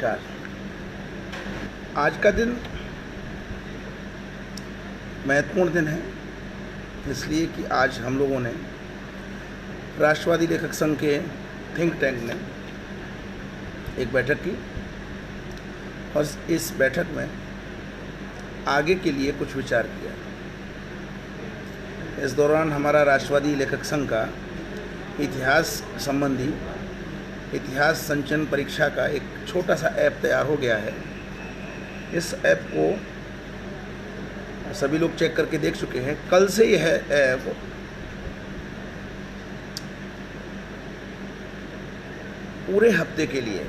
नमस्कार। आज का दिन महत्वपूर्ण दिन है, इसलिए कि आज हम लोगों ने राष्ट्रवादी लेखक संघ के थिंक टैंक में एक बैठक की और इस बैठक में आगे के लिए कुछ विचार किया। इस दौरान हमारा राष्ट्रवादी लेखक संघ का इतिहास संबंधी इतिहास संचयन परीक्षा का एक छोटा सा ऐप तैयार हो गया है। इस ऐप को सभी लोग चेक करके देख चुके हैं। कल से यह ऐप पूरे हफ्ते के लिए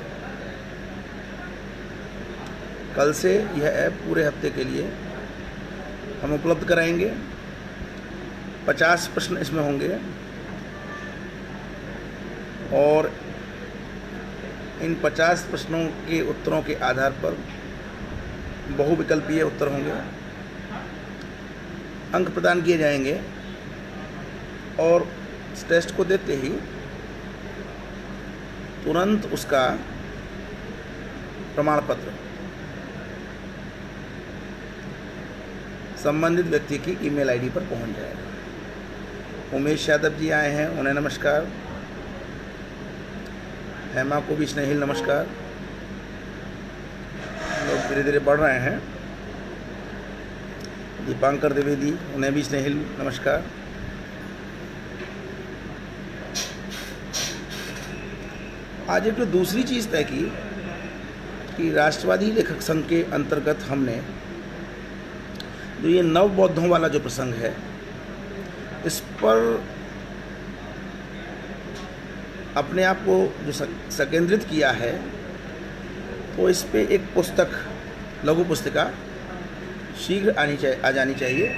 के लिए हम उपलब्ध कराएंगे। 50 प्रश्न इसमें होंगे और इन 50 प्रश्नों के उत्तरों के आधार पर बहुविकल्पीय उत्तर होंगे। अंक प्रदान किए जाएंगे और इस टेस्ट को देते ही तुरंत उसका प्रमाण पत्र संबंधित व्यक्ति की ईमेल आईडी पर पहुंच जाएगा। उमेश यादव जी आए हैं, उन्हें नमस्कार। हेमा को भी स्नेहिल नमस्कार। लोग धीरे धीरे बढ़ रहे हैं। दीपांकर द्विवेदी, उन्हें भी स्नेहिल नमस्कार। आज एक तो दूसरी चीज़ तय की कि राष्ट्रवादी लेखक संघ के अंतर्गत हमने जो ये नव बौद्धों वाला जो प्रसंग है, इस पर अपने आप को जो संकेंद्रित किया है, तो इस पे एक पुस्तक, लघु पुस्तिका शीघ्र आ जानी चाहिए।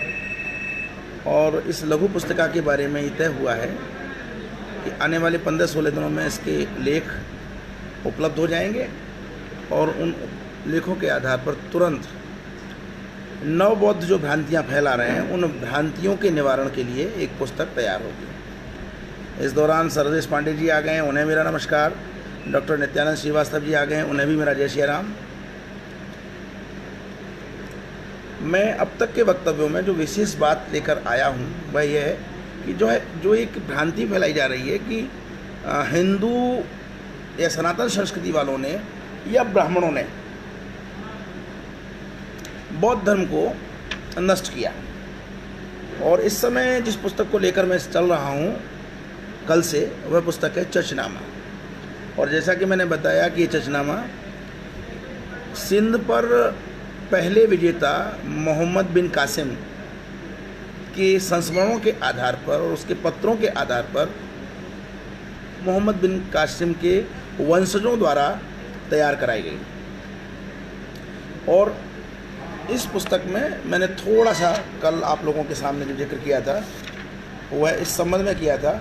और इस लघु पुस्तिका के बारे में ये तय हुआ है कि आने वाले 15-16 दिनों में इसके लेख उपलब्ध हो जाएंगे और उन लेखों के आधार पर तुरंत नव बौद्ध जो भ्रांतियाँ फैला रहे हैं, उन भ्रांतियों के निवारण के लिए एक पुस्तक तैयार होगी। इस दौरान सरदेश पांडे जी आ गए हैं, उन्हें मेरा नमस्कार। डॉक्टर नित्यानंद श्रीवास्तव जी आ गए हैं, उन्हें भी मेरा जय श्री राम। मैं अब तक के वक्तव्यों में जो विशेष बात लेकर आया हूँ वह यह है कि जो एक भ्रांति फैलाई जा रही है कि हिंदू या सनातन संस्कृति वालों ने या ब्राह्मणों ने बौद्ध धर्म को नष्ट किया। और इस समय जिस पुस्तक को लेकर मैं चल रहा हूँ कल से, वह पुस्तक है चचनामा। और जैसा कि मैंने बताया कि ये चचनामा सिंध पर पहले विजेता मोहम्मद बिन कासिम के संस्मरणों के आधार पर और उसके पत्रों के आधार पर मोहम्मद बिन कासिम के वंशजों द्वारा तैयार कराई गई। और इस पुस्तक में मैंने थोड़ा सा कल आप लोगों के सामने जो जिक्र किया था वह इस संबंध में किया था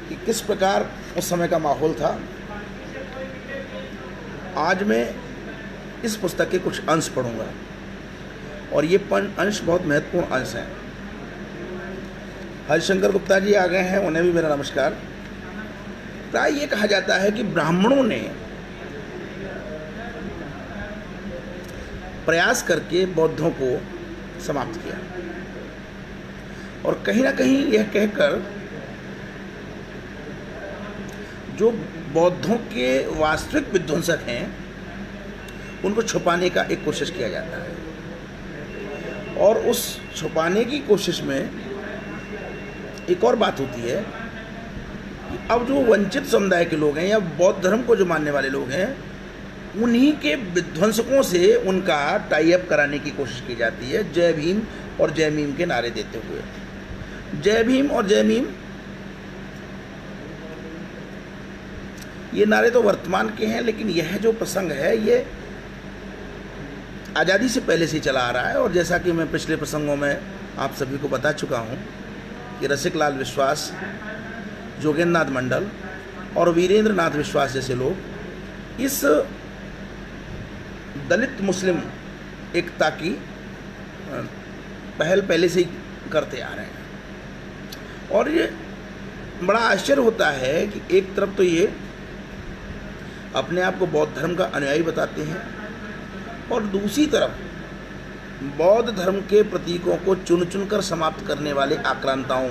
कि किस प्रकार उस समय का माहौल था। आज मैं इस पुस्तक के कुछ अंश पढ़ूंगा और ये अंश बहुत महत्वपूर्ण अंश हैं। हरिशंकर गुप्ता जी आ गए हैं, उन्हें भी मेरा नमस्कार। प्राय ये कहा जाता है कि ब्राह्मणों ने प्रयास करके बौद्धों को समाप्त किया और कहीं ना कहीं यह कहकर जो बौद्धों के वास्तविक विध्वंसक हैं उनको छुपाने का एक कोशिश किया जाता है। और उस छुपाने की कोशिश में एक और बात होती है कि अब जो वंचित समुदाय के लोग हैं या बौद्ध धर्म को जो मानने वाले लोग हैं, उन्हीं के विध्वंसकों से उनका टाई अप कराने की कोशिश की जाती है, जय भीम और जय मीम के नारे देते हुए। जय भीम और जय मीम ये नारे तो वर्तमान के हैं, लेकिन यह जो प्रसंग है ये आज़ादी से पहले से ही चला आ रहा है। और जैसा कि मैं पिछले प्रसंगों में आप सभी को बता चुका हूँ कि रसिकलाल विश्वास, जोगेंद्र नाथ मंडल और वीरेंद्र नाथ विश्वास जैसे लोग इस दलित मुस्लिम एकता की पहल पहले से ही करते आ रहे हैं। और ये बड़ा आश्चर्य होता है कि एक तरफ तो ये अपने आप को बौद्ध धर्म का अनुयायी बताते हैं, और दूसरी तरफ बौद्ध धर्म के प्रतीकों को चुन चुनकर समाप्त करने वाले आक्रांताओं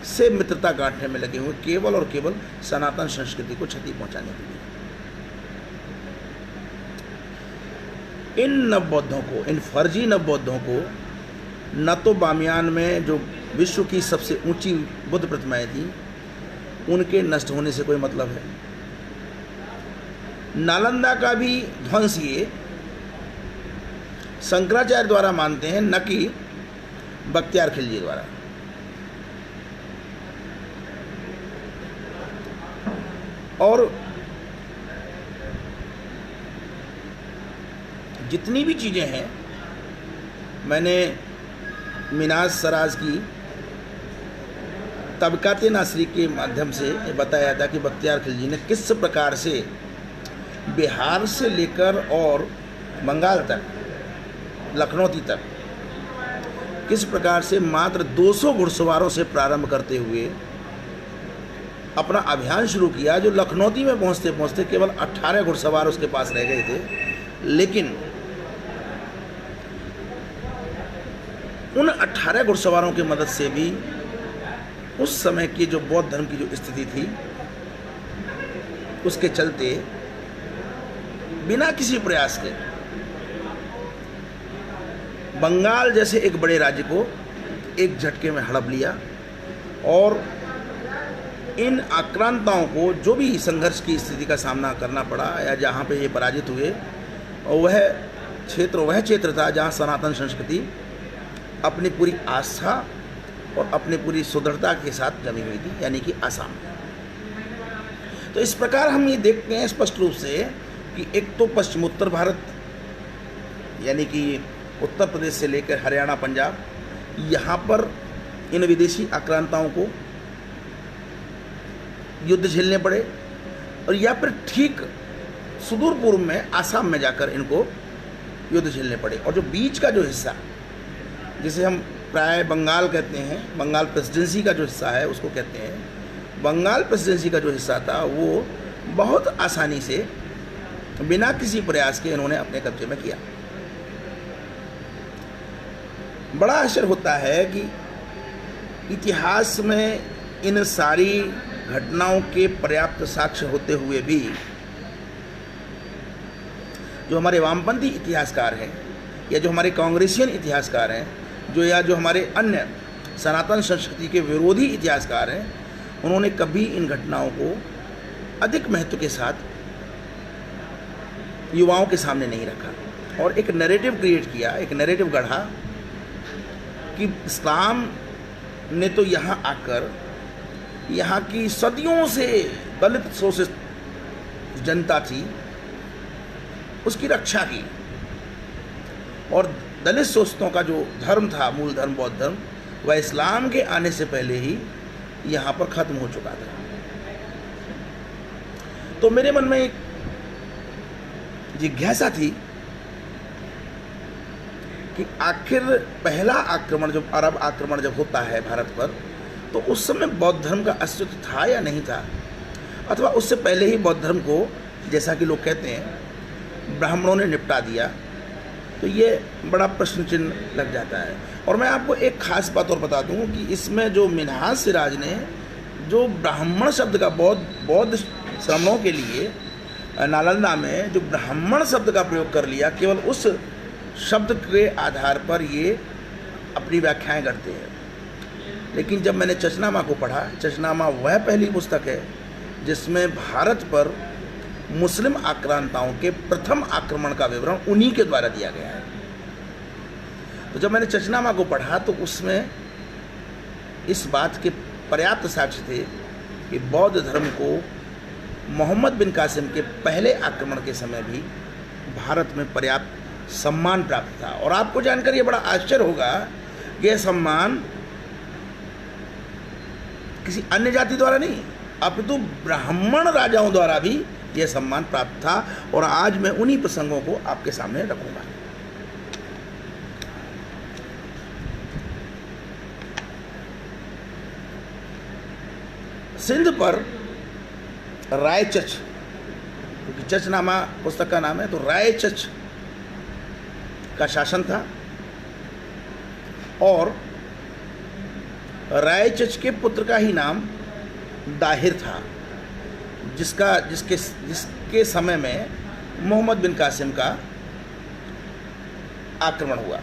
से मित्रता गांठने में लगे हुए, केवल और केवल सनातन संस्कृति को क्षति पहुंचाने के लिए। इन नवबौद्धों को, इन फर्जी नवबौद्धों को न तो बामियान में जो विश्व की सबसे ऊंची बुद्ध प्रतिमाएं थी उनके नष्ट होने से कोई मतलब है, नालंदा का भी ध्वंस ये शंकराचार्य द्वारा मानते हैं, न कि बख्तियार खिलजी द्वारा। और जितनी भी चीज़ें हैं, मैंने मिनाज सराज की तबकाते नासरी के माध्यम से बताया था कि बख्तियार खिलजी ने किस प्रकार से बिहार से लेकर और बंगाल तक, लखनऊ तक, किस प्रकार से मात्र 200 घुड़सवारों से प्रारंभ करते हुए अपना अभियान शुरू किया, जो लखनऊ में पहुंचते पहुंचते केवल 18 घुड़सवार उसके पास रह गए थे। लेकिन उन 18 घुड़सवारों की मदद से भी उस समय की जो बौद्ध धर्म की जो स्थिति थी, उसके चलते बिना किसी प्रयास के बंगाल जैसे एक बड़े राज्य को एक झटके में हड़प लिया, और इन आक्रांताओं को जो भी संघर्ष की स्थिति का सामना करना पड़ा या जहाँ पे ये पराजित हुए, वह क्षेत्र था जहाँ सनातन संस्कृति अपनी पूरी आस्था और अपनी पूरी सुदृढ़ता के साथ जमी हुई थी, यानी कि आसाम। तो इस प्रकार हम ये देखते हैं स्पष्ट रूप से कि एक तो पश्चिमोत्तर भारत, यानी कि उत्तर प्रदेश से लेकर हरियाणा, पंजाब, यहाँ पर इन विदेशी आक्रांताओं को युद्ध झेलने पड़े, और या फिर ठीक सुदूर पूर्व में आसाम में जाकर इनको युद्ध झेलने पड़े। और जो बीच का जो हिस्सा, जिसे हम प्राय बंगाल कहते हैं, बंगाल प्रेसिडेंसी का जो हिस्सा है उसको कहते हैं, बंगाल प्रेसिडेंसी का जो हिस्सा था वो बहुत आसानी से बिना किसी प्रयास के इन्होंने अपने कब्जे में किया। बड़ा आश्चर्य होता है कि इतिहास में इन सारी घटनाओं के पर्याप्त साक्ष्य होते हुए भी जो हमारे वामपंथी इतिहासकार हैं, या जो हमारे कांग्रेसियन इतिहासकार हैं, जो हमारे अन्य सनातन संस्कृति के विरोधी इतिहासकार हैं, उन्होंने कभी इन घटनाओं को अधिक महत्व के साथ युवाओं के सामने नहीं रखा और एक नैरेटिव क्रिएट किया, एक नैरेटिव गढ़ा कि इस्लाम ने तो यहाँ आकर यहाँ की सदियों से दलित शोषित जनता थी उसकी रक्षा की, और दलित शोषितों का जो धर्म था, मूल धर्म बौद्ध धर्म, वह इस्लाम के आने से पहले ही यहाँ पर ख़त्म हो चुका था। तो मेरे मन में एक जिज्ञासा थी कि आखिर पहला आक्रमण, जब अरब आक्रमण जब होता है भारत पर, तो उस समय बौद्ध धर्म का अस्तित्व था या नहीं था, अथवा उससे पहले ही बौद्ध धर्म को, जैसा कि लोग कहते हैं, ब्राह्मणों ने निपटा दिया। तो ये बड़ा प्रश्न चिन्ह लग जाता है। और मैं आपको एक खास बात और बता दूं कि इसमें जो मिन्हाज सिराज ने जो ब्राह्मण शब्द का बौद्ध श्रमणों के लिए नालंदा में जो ब्राह्मण शब्द का प्रयोग कर लिया, केवल उस शब्द के आधार पर ये अपनी व्याख्याएं करते हैं। लेकिन जब मैंने चचनामा को पढ़ा, चचनामा वह पहली पुस्तक है जिसमें भारत पर मुस्लिम आक्रांताओं के प्रथम आक्रमण का विवरण उन्हीं के द्वारा दिया गया है। तो जब मैंने चचनामा को पढ़ा तो उसमें इस बात के पर्याप्त साक्ष्य थे कि बौद्ध धर्म को मोहम्मद बिन कासिम के पहले आक्रमण के समय भी भारत में पर्याप्त सम्मान प्राप्त था। और आपको जानकर ये बड़ा आश्चर्य होगा कि यह सम्मान किसी अन्य जाति द्वारा नहीं, अपितु ब्राह्मण राजाओं द्वारा भी यह सम्मान प्राप्त था। और आज मैं उन्हीं प्रसंगों को आपके सामने रखूंगा। सिंध पर रायचच चचनामा पुस्तक का नाम है। तो रायचच का शासन था और रायचच के पुत्र का ही नाम दाहिर था, जिसके समय में मोहम्मद बिन कासिम का आक्रमण हुआ।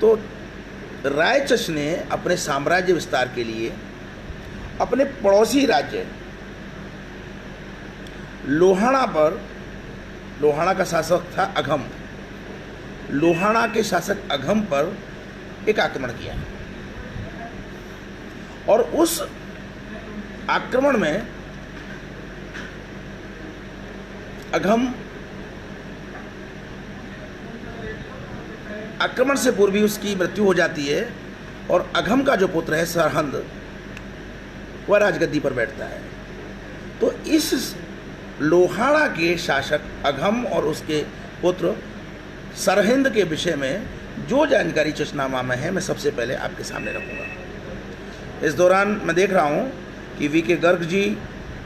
तो रायचच ने अपने साम्राज्य विस्तार के लिए अपने पड़ोसी राज्य लोहाना का शासक था अघम, लोहाना के शासक अघम पर एक आक्रमण किया और उस आक्रमण में अघम आक्रमण से पूर्व ही उसकी मृत्यु हो जाती है और अघम का जो पुत्र है सरहंद, वह राजगद्दी पर बैठता है। तो इस लोहाना के शासक अघम और उसके पुत्र सरहिंद के विषय में जो जानकारी चचनामा में है, मैं सबसे पहले आपके सामने रखूँगा। इस दौरान मैं देख रहा हूँ कि वी.के. गर्ग जी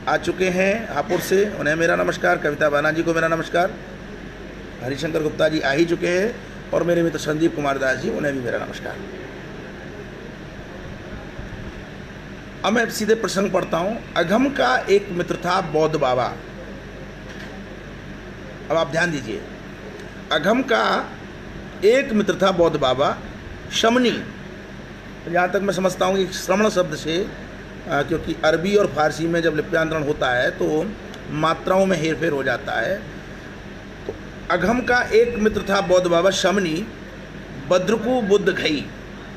आ चुके हैं हापुड़ से, उन्हें मेरा नमस्कार। कविता बाना जी को मेरा नमस्कार। हरिशंकर गुप्ता जी आ ही चुके हैं और मेरे मित्र संदीप कुमार दास जी, उन्हें भी मेरा नमस्कार। अब मैं सीधे प्रसंग पढ़ता हूँ। अघम का एक मित्र था बौद्ध बाबा। अब आप ध्यान दीजिए, अघम का एक मित्र था बौद्ध बाबा शमनी। जहाँ तक मैं समझता हूँ कि श्रवण शब्द से, क्योंकि अरबी और फारसी में जब लिप्यांतरण होता है तो मात्राओं में हेरफेर हो जाता है। तो अघम का एक मित्र था बौद्ध बाबा शमनी बद्रकू बुद्ध घई।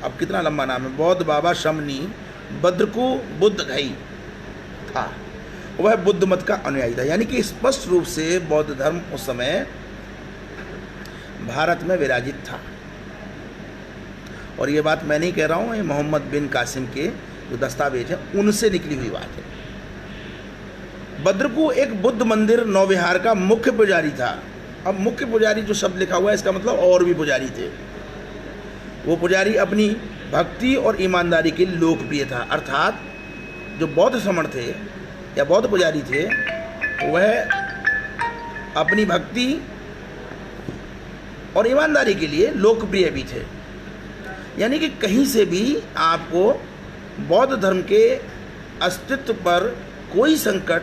अब कितना लंबा नाम है, बौद्ध बाबा शमनी बद्रकू बुद्ध घई था। वह बुद्ध मत का अनुयायी था, यानी कि स्पष्ट रूप से बौद्ध धर्म उस समय भारत में विराजित था। और ये बात मैं नहीं कह रहा हूँ, ये मोहम्मद बिन कासिम के जो दस्तावेज हैं उनसे निकली हुई बात है। बद्रकू एक बुद्ध मंदिर नौविहार का मुख्य पुजारी था। अब मुख्य पुजारी जो शब्द लिखा हुआ है, इसका मतलब और भी पुजारी थे। वो पुजारी अपनी भक्ति और ईमानदारी के लिए लोकप्रिय था, अर्थात जो बौद्ध श्रमण थे या बौद्ध पुजारी थे, वह अपनी भक्ति और ईमानदारी के लिए लोकप्रिय भी थे। यानी कि कहीं से भी आपको बौद्ध धर्म के अस्तित्व पर कोई संकट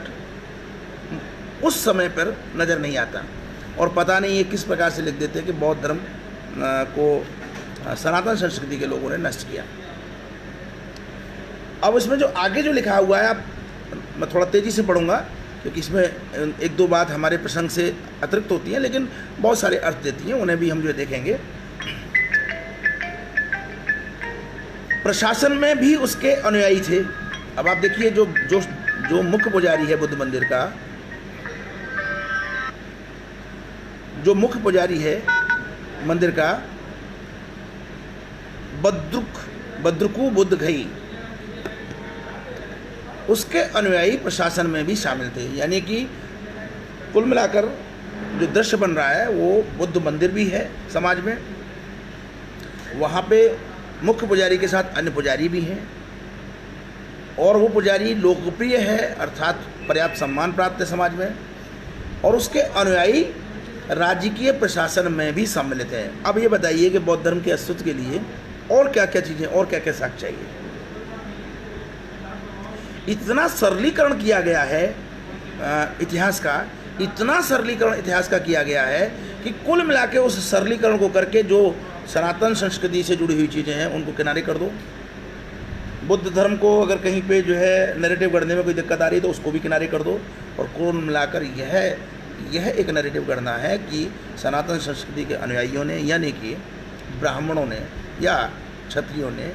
उस समय पर नज़र नहीं आता। और पता नहीं ये किस प्रकार से लिख देते हैं कि बौद्ध धर्म को सनातन संस्कृति के लोगों ने नष्ट किया। अब इसमें जो आगे जो लिखा हुआ है, मैं थोड़ा तेज़ी से पढ़ूंगा क्योंकि इसमें एक दो बात हमारे प्रसंग से अतिरिक्त होती हैं, लेकिन बहुत सारे अर्थ देती हैं, उन्हें भी हम जो देखेंगे। प्रशासन में भी उसके अनुयायी थे। अब आप देखिए, जो मुख्य पुजारी है बुद्ध मंदिर का, जो मुख्य पुजारी है मंदिर का, बद्रकू बुद्ध घई, उसके अनुयायी प्रशासन में भी शामिल थे। यानी कि कुल मिलाकर जो दृश्य बन रहा है वो बुद्ध मंदिर भी है समाज में, वहाँ पे मुख्य पुजारी के साथ अन्य पुजारी भी हैं और वो पुजारी लोकप्रिय है, अर्थात पर्याप्त सम्मान प्राप्त है समाज में, और उसके अनुयायी राजकीय प्रशासन में भी सम्मिलित हैं। अब ये बताइए कि बौद्ध धर्म के अस्तित्व के लिए और क्या क्या चीज़ें और क्या क्या साक्ष्य चाहिए। इतना सरलीकरण किया गया है इतिहास का, इतना सरलीकरण इतिहास का किया गया है कि कुल मिला के उस सरलीकरण को करके जो सनातन संस्कृति से जुड़ी हुई चीज़ें हैं उनको किनारे कर दो। बुद्ध धर्म को अगर कहीं पे जो है नैरेटिव गढ़ने में कोई दिक्कत आ रही है तो उसको भी किनारे कर दो। और कुल मिलाकर यह एक नैरेटिव गढ़ना है कि सनातन संस्कृति के अनुयायियों ने, यानी कि ब्राह्मणों ने या क्षत्रियों ने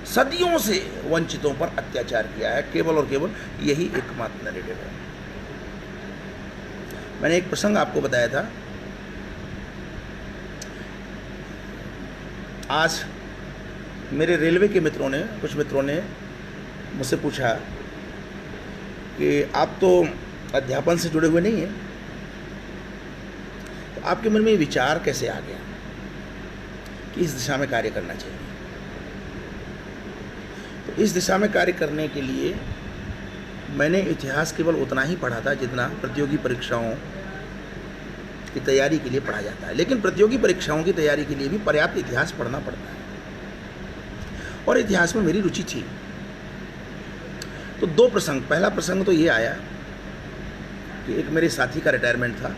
सदियों से वंचितों पर अत्याचार किया है। केवल और केवल यही एकमात्र नैरेटिव है। मैंने एक प्रसंग आपको बताया था। आज मेरे रेलवे के कुछ मित्रों ने मुझसे पूछा कि आप तो अध्यापन से जुड़े हुए नहीं हैं, तो आपके मन में विचार कैसे आ गया कि इस दिशा में कार्य करना चाहिए। तो इस दिशा में कार्य करने के लिए मैंने इतिहास केवल उतना ही पढ़ा था जितना प्रतियोगी परीक्षाओं की तैयारी के लिए पढ़ा जाता है, लेकिन प्रतियोगी परीक्षाओं की तैयारी के लिए भी पर्याप्त इतिहास पढ़ना पड़ता है और इतिहास में मेरी रुचि थी। तो दो प्रसंग, पहला प्रसंग तो ये आया कि एक मेरे साथी का रिटायरमेंट था।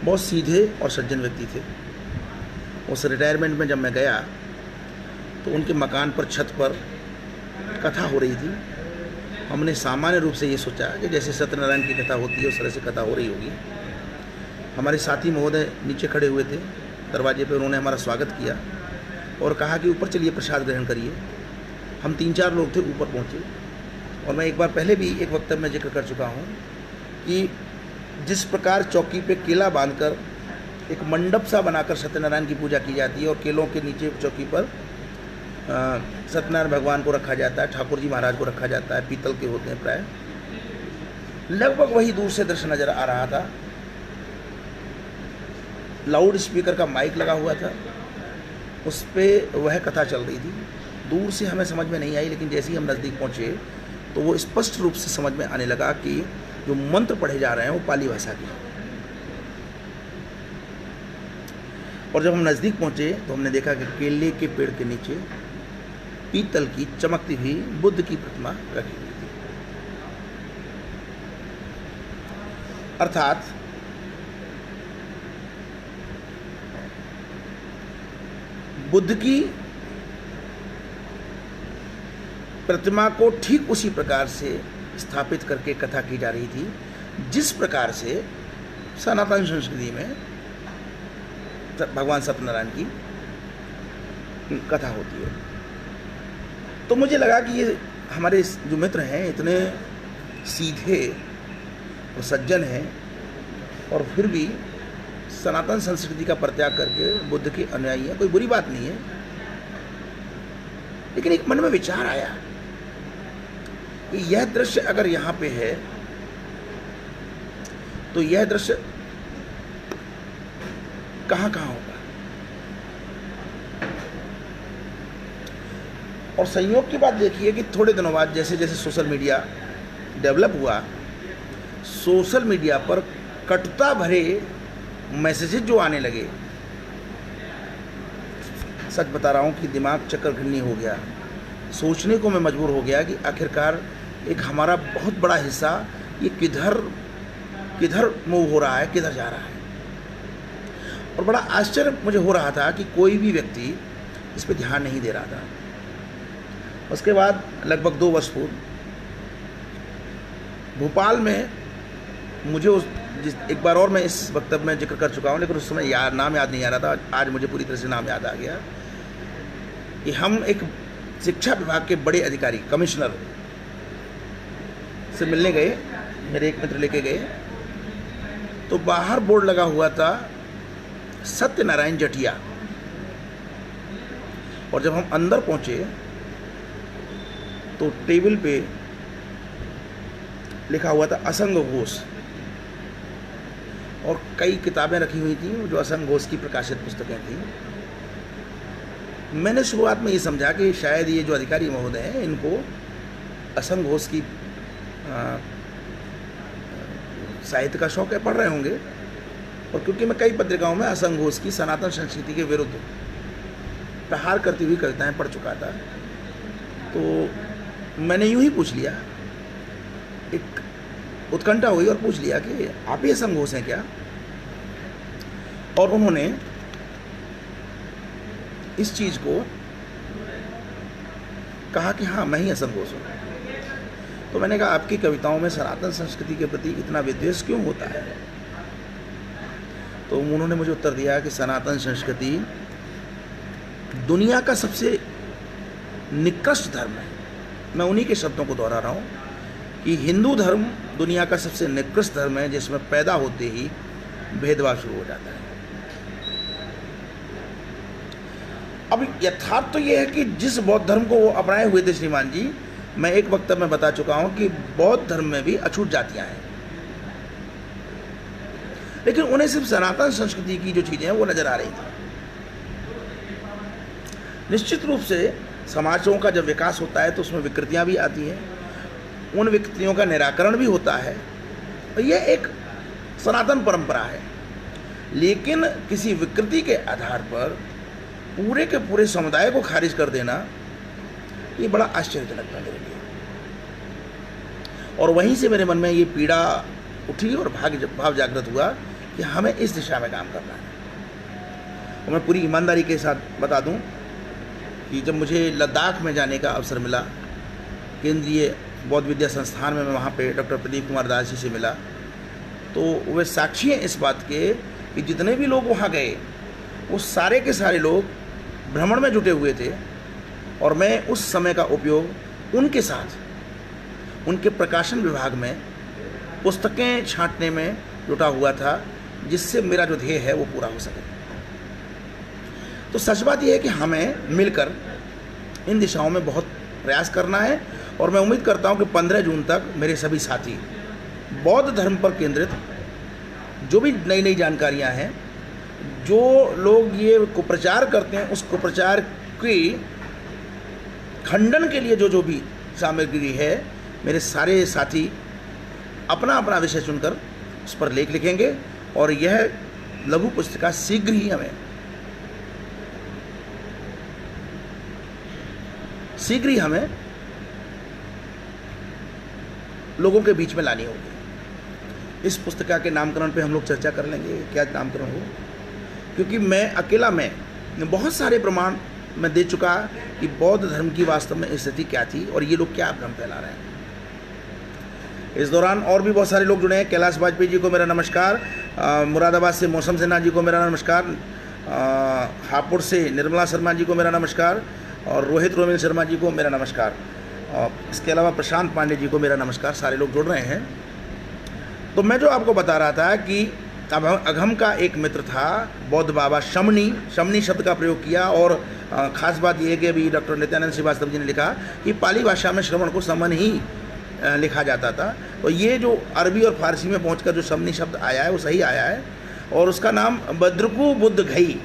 बहुत सीधे और सज्जन व्यक्ति थे। उस रिटायरमेंट में जब मैं गया तो उनके मकान पर छत पर कथा हो रही थी। हमने सामान्य रूप से ये सोचा कि जैसे सत्यनारायण की कथा होती है उस तरह से कथा हो रही होगी। हमारे साथी महोदय नीचे खड़े हुए थे दरवाजे पर, उन्होंने हमारा स्वागत किया और कहा कि ऊपर चलिए प्रसाद ग्रहण करिए। हम 3-4 लोग थे, ऊपर पहुँचे। और मैं एक बार पहले भी एक वक्तव्य में जिक्र कर चुका हूँ कि जिस प्रकार चौकी पे केला बांधकर एक मंडप सा बनाकर सत्यनारायण की पूजा की जाती है और केलों के नीचे चौकी पर सत्यनारायण भगवान को रखा जाता है, ठाकुर जी महाराज को रखा जाता है, पीतल के होते हैं प्राय, लगभग वही दूर से दृश्य नजर आ रहा था। लाउड स्पीकर का माइक लगा हुआ था, उस पर वह कथा चल रही थी। दूर से हमें समझ में नहीं आई, लेकिन जैसे ही हम नज़दीक पहुँचे तो वो स्पष्ट रूप से समझ में आने लगा कि जो मंत्र पढ़े जा रहे हैं वो पाली भाषा के। और जब हम नज़दीक पहुँचे तो हमने देखा कि केले के पेड़ के नीचे पीतल की चमकती हुई बुद्ध की प्रतिमा रखी हुई थी। अर्थात बुद्ध की प्रतिमा को ठीक उसी प्रकार से स्थापित करके कथा की जा रही थी जिस प्रकार से सनातन संस्कृति में भगवान सत्यनारायण की कथा होती है। तो मुझे लगा कि ये हमारे जो मित्र हैं इतने सीधे और सज्जन हैं और फिर भी सनातन संस्कृति का परित्याग करके बुद्ध के अनुयायी हैं, कोई बुरी बात नहीं है। लेकिन एक मन में विचार आया कि यह दृश्य अगर यहाँ पे है तो यह दृश्य कहाँ कहाँ होगा। और संयोग की बात देखिए कि थोड़े दिनों बाद जैसे जैसे सोशल मीडिया डेवलप हुआ, सोशल मीडिया पर कटुता भरे मैसेजेस जो आने लगे, सच बता रहा हूँ कि दिमाग चक्कर हो गया। सोचने को मैं मजबूर हो गया कि आखिरकार एक हमारा बहुत बड़ा हिस्सा ये किधर मूव हो रहा है, किधर जा रहा है। और बड़ा आश्चर्य मुझे हो रहा था कि कोई भी व्यक्ति इस पर ध्यान नहीं दे रहा था। उसके बाद लगभग 2 वर्ष पूर्व भोपाल में मुझे एक बार और मैं इस वक्तव्य में जिक्र कर चुका हूँ, लेकिन उस समय नाम याद नहीं आ रहा था। आज मुझे पूरी तरह से नाम याद आ गया कि हम एक शिक्षा विभाग के बड़े अधिकारी कमिश्नर से मिलने गए, मेरे एक मित्र लेके गए। तो बाहर बोर्ड लगा हुआ था सत्यनारायण जटिया, और जब हम अंदर पहुंचे तो टेबल पे लिखा हुआ था असंग घोष, और कई किताबें रखी हुई थी जो असंग घोष की प्रकाशित पुस्तकें थी। मैंने शुरुआत में ये समझा कि शायद ये जो अधिकारी महोदय हैं इनको असंग घोष की साहित्य का शौक है, पढ़ रहे होंगे। और क्योंकि मैं कई पत्रिकाओं में असंग घोष की सनातन संस्कृति के विरुद्ध प्रहार करती हुई कविताएं पढ़ चुका था, तो मैंने यूं ही पूछ लिया, एक उत्कंठा हुई और पूछ लिया कि आप ही असंग घोष हैं क्या। और उन्होंने इस चीज़ को कहा कि हाँ मैं ही असंग घोष हूँ। तो मैंने कहा आपकी कविताओं में सनातन संस्कृति के प्रति इतना विद्वेष क्यों होता है। तो उन्होंने मुझे उत्तर दिया कि सनातन संस्कृति दुनिया का सबसे निकृष्ट धर्म है। मैं उन्हीं के शब्दों को दोहरा रहा हूँ कि हिंदू धर्म दुनिया का सबसे निकृष्ट धर्म है जिसमें पैदा होते ही भेदभाव शुरू हो जाता है। अब यथार्थ तो ये है कि जिस बौद्ध धर्म को वो अपनाए हुए थे श्रीमान जी, मैं एक वक्तव्य में बता चुका हूं कि बौद्ध धर्म में भी अछूत जातियां हैं, लेकिन उन्हें सिर्फ सनातन संस्कृति की जो चीजें हैं वो नजर आ रही थी। निश्चित रूप से समाजों का जब विकास होता है तो उसमें विकृतियां भी आती हैं, उन विकृतियों का निराकरण भी होता है, और यह एक सनातन परंपरा है। लेकिन किसी विकृति के आधार पर पूरे के पूरे समुदाय को खारिज कर देना, ये बड़ा आश्चर्यजनक था मेरे लिए। और वहीं से मेरे मन में ये पीड़ा उठी और भाव जागृत हुआ कि हमें इस दिशा में काम करना है। और मैं पूरी ईमानदारी के साथ बता दूं कि जब मुझे लद्दाख में जाने का अवसर मिला, केंद्रीय बौद्ध विद्या संस्थान में, मैं वहाँ पे डॉक्टर प्रदीप कुमार दास जी से मिला, तो वे साक्षी हैं इस बात के कि जितने भी लोग वहाँ गए वो सारे के सारे लोग भ्रमण में जुटे हुए थे, और मैं उस समय का उपयोग उनके साथ उनके प्रकाशन विभाग में पुस्तकें छांटने में जुटा हुआ था, जिससे मेरा जो ध्येय है वो पूरा हो सके। तो सच बात यह है कि हमें मिलकर इन दिशाओं में बहुत प्रयास करना है, और मैं उम्मीद करता हूं कि 15 जून तक मेरे सभी साथी बौद्ध धर्म पर केंद्रित जो भी नई नई जानकारियां हैं, जो लोग ये कुप्रचार करते हैं, उस कुप्रचार की खंडन के लिए जो भी सामग्री है, मेरे सारे साथी अपना अपना विषय चुनकर उस पर लेख लिखेंगे, और यह लघु पुस्तिका शीघ्र ही हमें लोगों के बीच में लानी होगी। इस पुस्तिका के नामकरण पे हम लोग चर्चा कर लेंगे, क्या नामकरण हो, क्योंकि मैं अकेला बहुत सारे प्रमाण मैं दे चुका कि बौद्ध धर्म की वास्तव में स्थिति क्या थी और ये लोग क्या भ्रम फैला रहे हैं। इस दौरान और भी बहुत सारे लोग जुड़े हैं। कैलाश वाजपेयी जी को मेरा नमस्कार, मुरादाबाद से मौसम सिन्हा जी को मेरा नमस्कार, हापुड़ से निर्मला शर्मा जी को मेरा नमस्कार, और रोहित रोमिल शर्मा जी को मेरा नमस्कार, और इसके अलावा प्रशांत पांडे जी को मेरा नमस्कार। सारे लोग जुड़ रहे हैं। तो मैं जो आपको बता रहा था कि अघम का एक मित्र था बौद्ध बाबा शमनी शब्द का प्रयोग किया, और ख़ास बात यह है कि अभी डॉक्टर नित्यानंद श्रीवास्तव जी ने लिखा कि पाली भाषा में श्रवण को समन ही लिखा जाता था। तो ये जो अरबी और फारसी में पहुंचकर जो शमनी शब्द आया है वो सही आया है, और उसका नाम बद्रकू बुद्ध घई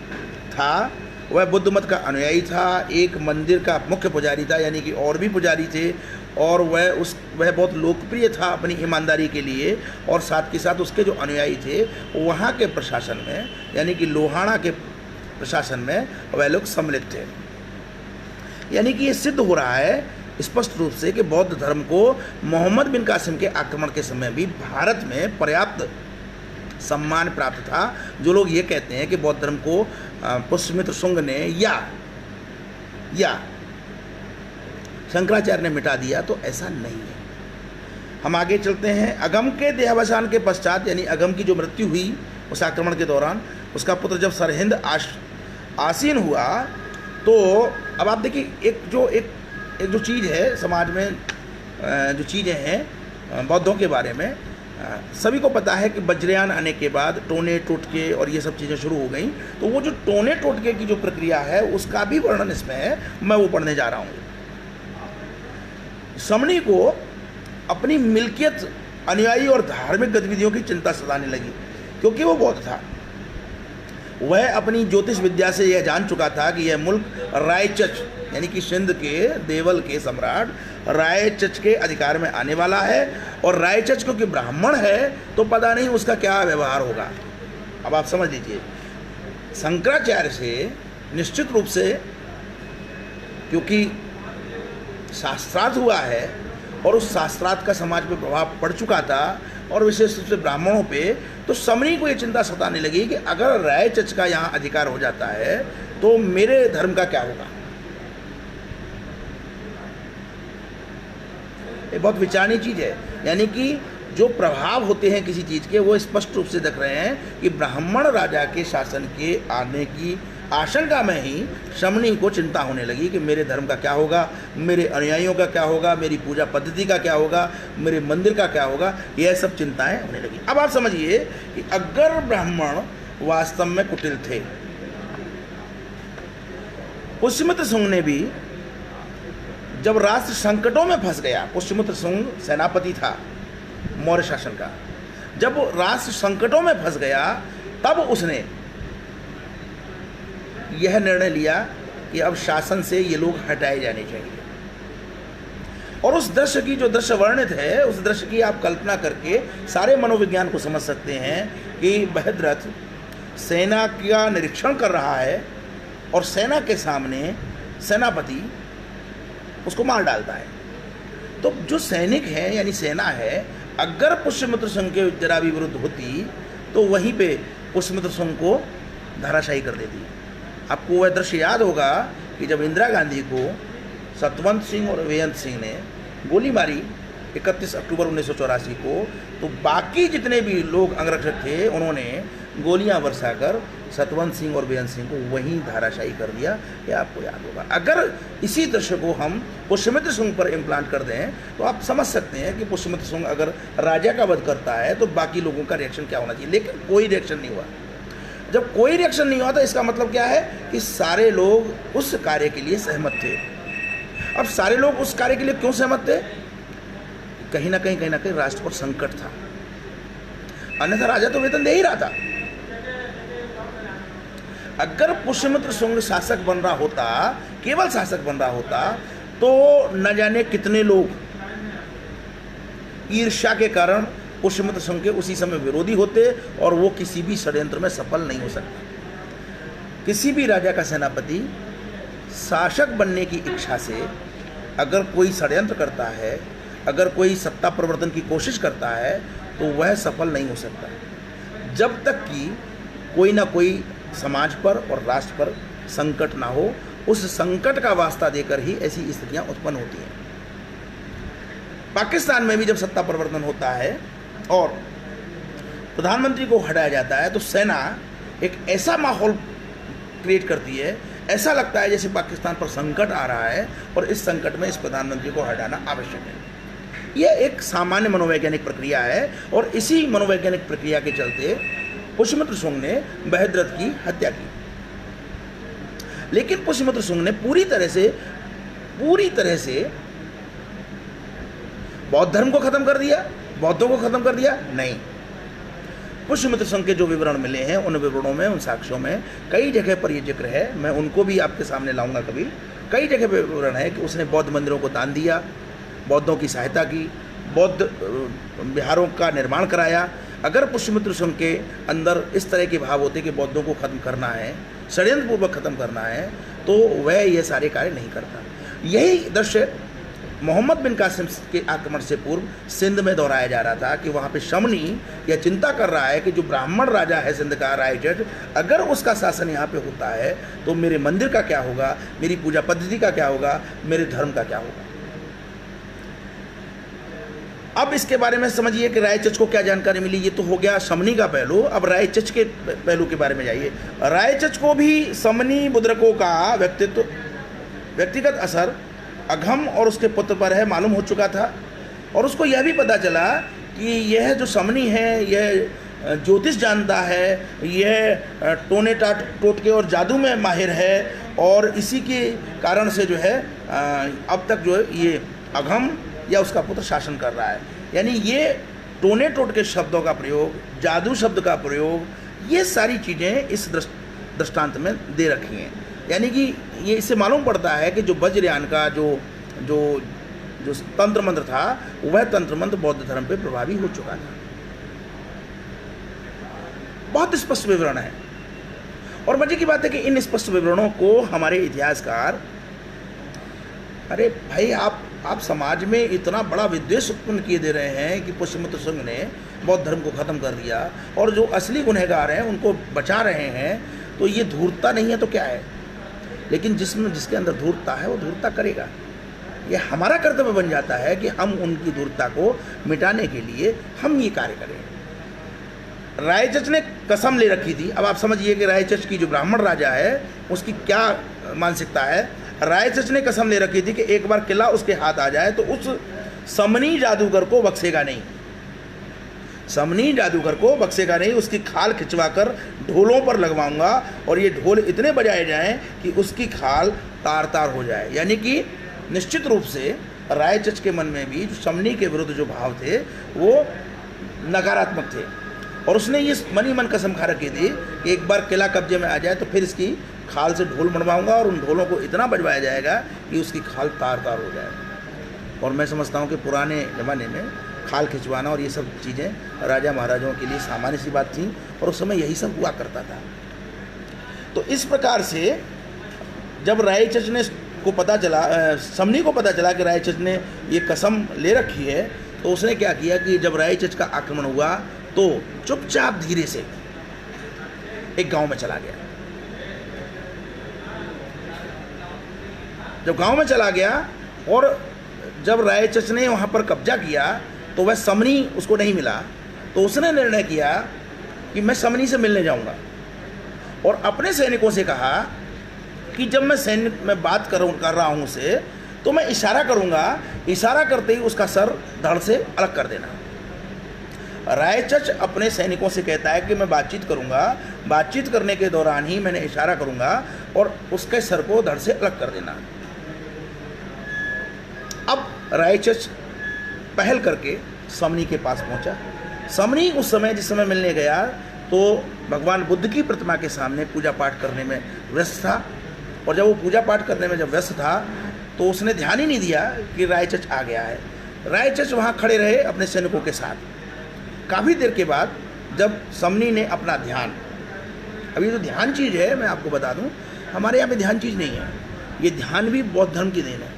था। वह बुद्ध मत का अनुयायी था, एक मंदिर का मुख्य पुजारी था, यानी कि और भी पुजारी थे, और वह बहुत लोकप्रिय था अपनी ईमानदारी के लिए, और साथ के साथ उसके जो अनुयायी थे वहाँ के प्रशासन में, यानी कि लोहाना के प्रशासन में वह लोग सम्मिलित थे। यानी कि ये सिद्ध हो रहा है स्पष्ट रूप से कि बौद्ध धर्म को मोहम्मद बिन कासिम के आक्रमण के समय भी भारत में पर्याप्त सम्मान प्राप्त था। जो लोग ये कहते हैं कि बौद्ध धर्म को पुष्यमित्र शुंग ने या शंकराचार्य ने मिटा दिया, तो ऐसा नहीं है। हम आगे चलते हैं। अघम के देहावसान के पश्चात, यानी अघम की जो मृत्यु हुई उस आक्रमण के दौरान, उसका पुत्र जब सरहिंद आसीन हुआ, तो अब आप देखिए एक जो चीज़ है समाज में, जो चीज़ें हैं बौद्धों के बारे में, सभी को पता है कि वज्रयान आने के बाद टोने टोटके और ये सब चीज़ें शुरू हो गई। तो वो जो टोने टोटके की जो प्रक्रिया है उसका भी वर्णन इसमें है, मैं वो पढ़ने जा रहा हूँ। समणी को अपनी मिल्कियत, अनुयायी और धार्मिक गतिविधियों की चिंता सताने लगी, क्योंकि वो बौद्ध था। वह अपनी ज्योतिष विद्या से यह जान चुका था कि यह मुल्क रायचच, यानी कि सिंध के देवल के सम्राट रायचच के अधिकार में आने वाला है, और रायचच क्योंकि ब्राह्मण है तो पता नहीं उसका क्या व्यवहार होगा। अब आप समझ लीजिए, शंकराचार्य से निश्चित रूप से, क्योंकि शास्त्रार्थ हुआ है और उस शास्त्रार्थ का समाज पे प्रभाव पड़ चुका था, और विशेष रूप से ब्राह्मणों पे, तो समणी को ये चिंता सताने लगी कि अगर रायचच का यहाँ अधिकार हो जाता है तो मेरे धर्म का क्या होगा। ये बहुत विचारनीय चीज़ है। यानी कि जो प्रभाव होते हैं किसी चीज़ के, वो स्पष्ट रूप से दिख रहे हैं कि ब्राह्मण राजा के शासन के आने की आशंका में ही शमनी को चिंता होने लगी कि मेरे धर्म का क्या होगा, मेरे अनुयायियों का क्या होगा, मेरी पूजा पद्धति का क्या होगा, मेरे मंदिर का क्या होगा, यह सब चिंताएं होने लगी। अब आप समझिए कि अगर ब्राह्मण वास्तव में कुटिल थे, पुष्यमित्र शुंग ने भी जब राष्ट्र संकटों में फंस गया, पुष्यमित्र शुंग सेनापति था मौर्य शासन का, जब राष्ट्र संकटों में फंस गया तब उसने यह निर्णय लिया कि अब शासन से ये लोग हटाए जाने चाहिए। और उस दृश्य की जो दृश्य वर्णित है, उस दृश्य की आप कल्पना करके सारे मनोविज्ञान को समझ सकते हैं कि बृहद्रथ सेना का निरीक्षण कर रहा है और सेना के सामने सेनापति उसको मार डालता है। तो जो सैनिक है यानी सेना है, अगर पुष्यमित्र संघ के जरा भी विरुद्ध होती तो वहीं पे पुष्यमित्र संघ को धराशायी कर देती। आपको वह दृश्य याद होगा कि जब इंदिरा गांधी को सतवंत सिंह और बेअंत सिंह ने गोली मारी 31 अक्टूबर 1984 को, तो बाकी जितने भी लोग अंगरक्षक थे उन्होंने गोलियां बरसाकर सतवंत सिंह और बेअंत सिंह को वहीं धाराशायी कर दिया। यह आपको याद होगा। अगर इसी दृश्य को हम पुष्यमित्र सिंह पर इम्प्लांट कर दें तो आप समझ सकते हैं कि पुष्यमित्र सिंह अगर राजा का वध करता है तो बाकी लोगों का रिएक्शन क्या होना चाहिए, लेकिन कोई रिएक्शन नहीं हुआ। जब कोई रिएक्शन नहीं हुआ तो इसका मतलब क्या है कि सारे लोग उस कार्य के लिए सहमत थे। अब सारे लोग उस कार्य के लिए क्यों सहमत थे? कहीं ना कहीं राष्ट्र पर संकट था, अन्यथा राजा तो वेतन दे ही रहा था। अगर पुष्यमित्र सिंह शासक बन रहा होता, केवल शासक बन रहा होता, तो न जाने कितने लोग ईर्ष्या के कारण पुष्यमित्र सिंह के उसी समय विरोधी होते और वो किसी भी षड्यंत्र में सफल नहीं हो सकता। किसी भी राजा का सेनापति शासक बनने की इच्छा से अगर कोई षड्यंत्र करता है, अगर कोई सत्ता प्रवर्तन की कोशिश करता है, तो वह सफल नहीं हो सकता जब तक कि कोई ना कोई समाज पर और राष्ट्र पर संकट ना हो। उस संकट का वास्ता देकर ही ऐसी स्थितियां उत्पन्न होती हैं। पाकिस्तान में भी जब सत्ता परिवर्तन होता है और प्रधानमंत्री को हटाया जाता है तो सेना एक ऐसा माहौल क्रिएट करती है, ऐसा लगता है जैसे पाकिस्तान पर संकट आ रहा है और इस संकट में इस प्रधानमंत्री को हटाना आवश्यक है। यह एक सामान्य मनोवैज्ञानिक प्रक्रिया है और इसी मनोवैज्ञानिक प्रक्रिया के चलते पुष्यमित्र सिंह ने बृहद्रथ की हत्या की। लेकिन पुष्यमित्र सिंह ने पूरी तरह से बौद्ध धर्म को खत्म कर दिया, बौद्धों को खत्म कर दिया? नहीं। पुष्यमित्र सिंह के जो विवरण मिले हैं, उन विवरणों में, उन साक्ष्यों में कई जगह पर यह जिक्र है, मैं उनको भी आपके सामने लाऊंगा कभी। कई जगह पर विवरण है कि उसने बौद्ध मंदिरों को दान दिया, बौद्धों की सहायता की, बौद्ध विहारों का निर्माण कराया। अगर पुष्यमित्र सिंह के अंदर इस तरह के भाव होते कि बौद्धों को खत्म करना है, षड्यंत्रपूर्वक खत्म करना है, तो वह ये सारे कार्य नहीं करता। यही दृश्य मोहम्मद बिन कासिम के आक्रमण से पूर्व सिंध में दोहराया जा रहा था कि वहाँ पे शमनी यह चिंता कर रहा है कि जो ब्राह्मण राजा है सिंध का, रायचट, अगर उसका शासन यहाँ पे होता है तो मेरे मंदिर का क्या होगा, मेरी पूजा पद्धति का क्या होगा, मेरे धर्म का क्या होगा। अब इसके बारे में समझिए कि रायचच को क्या जानकारी मिली। ये तो हो गया समनी का पहलू। अब रायचच के पहलू के बारे में जाइए। रायचच को भी समनी बुद्रकों का व्यक्तिगत असर अघम और उसके पुत्र पर है मालूम हो चुका था और उसको यह भी पता चला कि यह जो समनी है यह ज्योतिष जानता है, यह टोने टोटके और जादू में माहिर है और इसी के कारण से जो है अब तक जो है ये अघम या उसका पुत्र शासन कर रहा है। यानी ये टोने टोटके शब्दों का प्रयोग, जादू शब्द का प्रयोग, ये सारी चीज़ें इस दृष्टांत में दे रखी हैं। यानी कि ये इससे मालूम पड़ता है कि जो वज्रयान का जो तंत्र मंत्र था वह तंत्र मंत्र बौद्ध धर्म पे प्रभावी हो चुका था। बहुत स्पष्ट विवरण है और मजे की बात है कि इन स्पष्ट विवरणों को हमारे इतिहासकार, अरे भाई आप समाज में इतना बड़ा विद्वेष उत्पन्न किए दे रहे हैं कि पुष्यमित्र सिंह ने बौद्ध धर्म को ख़त्म कर दिया और जो असली गुनहगार हैं उनको बचा रहे हैं, तो ये धूर्तता नहीं है तो क्या है। लेकिन जिसके अंदर धूर्तता है वो धूर्तता करेगा। ये हमारा कर्तव्य बन जाता है कि हम उनकी धूर्तता को मिटाने के लिए हम ये कार्य करें। रायचच ने कसम ले रखी थी। अब आप समझिए कि रायचच की जो ब्राह्मण राजा है उसकी क्या मानसिकता है। रायचच ने कसम ले रखी थी कि एक बार किला उसके हाथ आ जाए तो उस समनी जादूगर को बख्शेगा नहीं, समनी जादूगर को बख्शेगा नहीं। उसकी खाल खिंचवा कर ढोलों पर लगवाऊंगा और ये ढोल इतने बजाए जाएं कि उसकी खाल तार तार हो जाए। यानी कि निश्चित रूप से रायचच के मन में भी जो समनी के विरुद्ध जो भाव थे वो नकारात्मक थे और उसने ये मन ही मन कसम खा रखी थी कि एक बार किला कब्जे में आ जाए तो फिर इसकी खाल से ढोल बनवाऊंगा और उन ढोलों को इतना बजवाया जाएगा कि उसकी खाल तार तार हो जाए। और मैं समझता हूँ कि पुराने ज़माने में खाल खिंचवाना और ये सब चीज़ें राजा महाराजाओं के लिए सामान्य सी बात थी और उस समय यही सब हुआ करता था। तो इस प्रकार से जब रायचच ने को पता चला, समनी को पता चला कि रायचच ने ये कसम ले रखी है, तो उसने क्या किया कि जब रायचच का आक्रमण हुआ तो चुपचाप धीरे से एक गांव में चला गया। जब गांव में चला गया और जब रायचच ने वहाँ पर कब्जा किया तो वह समनी उसको नहीं मिला, तो उसने निर्णय किया कि मैं समनी से मिलने जाऊँगा और अपने सैनिकों से कहा कि जब मैं सैन्य में बात कर रहा हूँ उसे, तो मैं इशारा करूँगा, इशारा करते ही उसका सर धड़ से अलग कर देना। रायचच अपने सैनिकों से कहता है कि मैं बातचीत करूँगा, बातचीत करने के दौरान ही मैंने इशारा करूँगा और उसके सर को धड़ से अलग कर देना। अब रायचच पहल करके समनी के पास पहुँचा। समनी उस समय जिस समय मिलने गया तो भगवान बुद्ध की प्रतिमा के सामने पूजा पाठ करने में व्यस्त था, और जब वो पूजा पाठ करने में जब व्यस्त था तो उसने ध्यान ही नहीं दिया कि रायचच आ गया है। रायचच वहाँ खड़े रहे अपने सैनिकों के साथ। काफ़ी देर के बाद जब समनी ने अपना ध्यान, अभी जो ध्यान चीज़ है मैं आपको बता दूं, हमारे यहाँ पे ध्यान चीज़ नहीं है, ये ध्यान भी बौद्ध धर्म की देन है।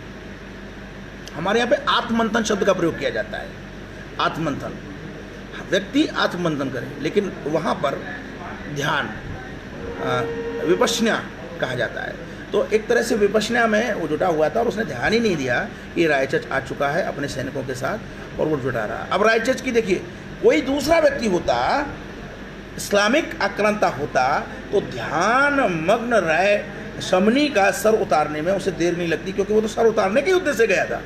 हमारे यहाँ पे आत्ममंथन शब्द का प्रयोग किया जाता है। आत्ममंथन, व्यक्ति आत्ममंथन करे, लेकिन वहाँ पर ध्यान विपश्यना कहा जाता है। तो एक तरह से विपश्यना में वो जुटा हुआ था और उसने ध्यान ही नहीं दिया कि रायचच आ चुका है अपने सैनिकों के साथ और वो जुटा रहा। अब रायचच की देखिए, कोई दूसरा व्यक्ति होता, इस्लामिक आक्रांता होता, तो ध्यान मग्न राय समनी का सर उतारने में उसे देर नहीं लगती, क्योंकि वो तो सर उतारने के उद्देश्य से गया था।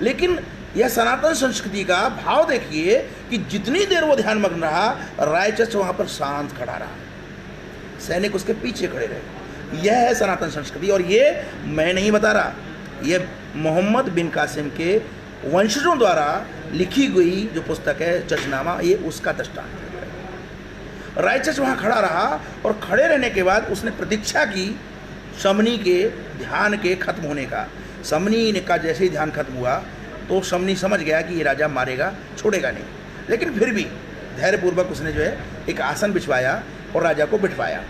लेकिन यह सनातन संस्कृति का भाव देखिए कि जितनी देर वो ध्यान मग्न रहा, रायचच वहाँ पर शांत खड़ा रहा, सैनिक उसके पीछे खड़े रहे। यह है सनातन संस्कृति, और ये मैं नहीं बता रहा, ये मोहम्मद बिन कासिम के वंशजों द्वारा लिखी गई जो पुस्तक है चचनामा, ये उसका दृष्टांत है। रायचच वहाँ खड़ा रहा और खड़े रहने के बाद उसने प्रतीक्षा की समनी के ध्यान के खत्म होने का। समनी ने का जैसे ही ध्यान खत्म हुआ तो समनी समझ गया कि ये राजा मारेगा, छोड़ेगा नहीं, लेकिन फिर भी धैर्यपूर्वक उसने जो है एक आसन बिछवाया और राजा को बिठवाया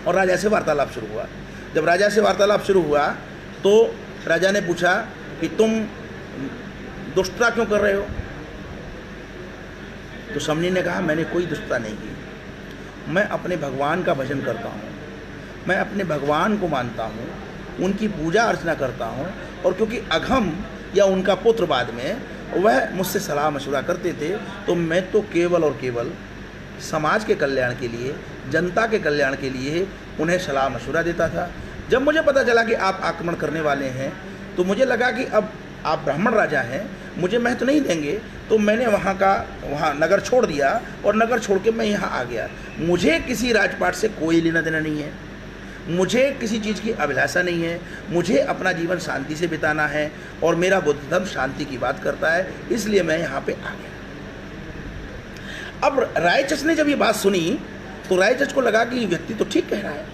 और राजा से वार्तालाप शुरू हुआ। जब राजा से वार्तालाप शुरू हुआ तो राजा ने पूछा कि तुम दुष्टता क्यों कर रहे हो? तो समनी ने कहा, मैंने कोई दुष्टता नहीं की, मैं अपने भगवान का भजन करता हूँ, मैं अपने भगवान को मानता हूँ, उनकी पूजा अर्चना करता हूँ, और क्योंकि अघम या उनका पुत्र बाद में वह मुझसे सलाह मशवरा करते थे, तो मैं तो केवल और केवल समाज के कल्याण के लिए, जनता के कल्याण के लिए उन्हें सलाह मशवरा देता था। जब मुझे पता चला कि आप आक्रमण करने वाले हैं तो मुझे लगा कि अब आप ब्राह्मण राजा हैं, मुझे महत्व नहीं देंगे, तो मैंने वहाँ नगर छोड़ दिया और नगर छोड़ के मैं यहाँ आ गया। मुझे किसी राजपाट से कोई लेना देना नहीं है, मुझे किसी चीज़ की अभिलाषा नहीं है, मुझे अपना जीवन शांति से बिताना है और मेरा बुद्ध धर्म शांति की बात करता है, इसलिए मैं यहाँ पे आ गया। अब रायचच ने जब ये बात सुनी तो रायचच को लगा कि ये व्यक्ति तो ठीक कह रहा है,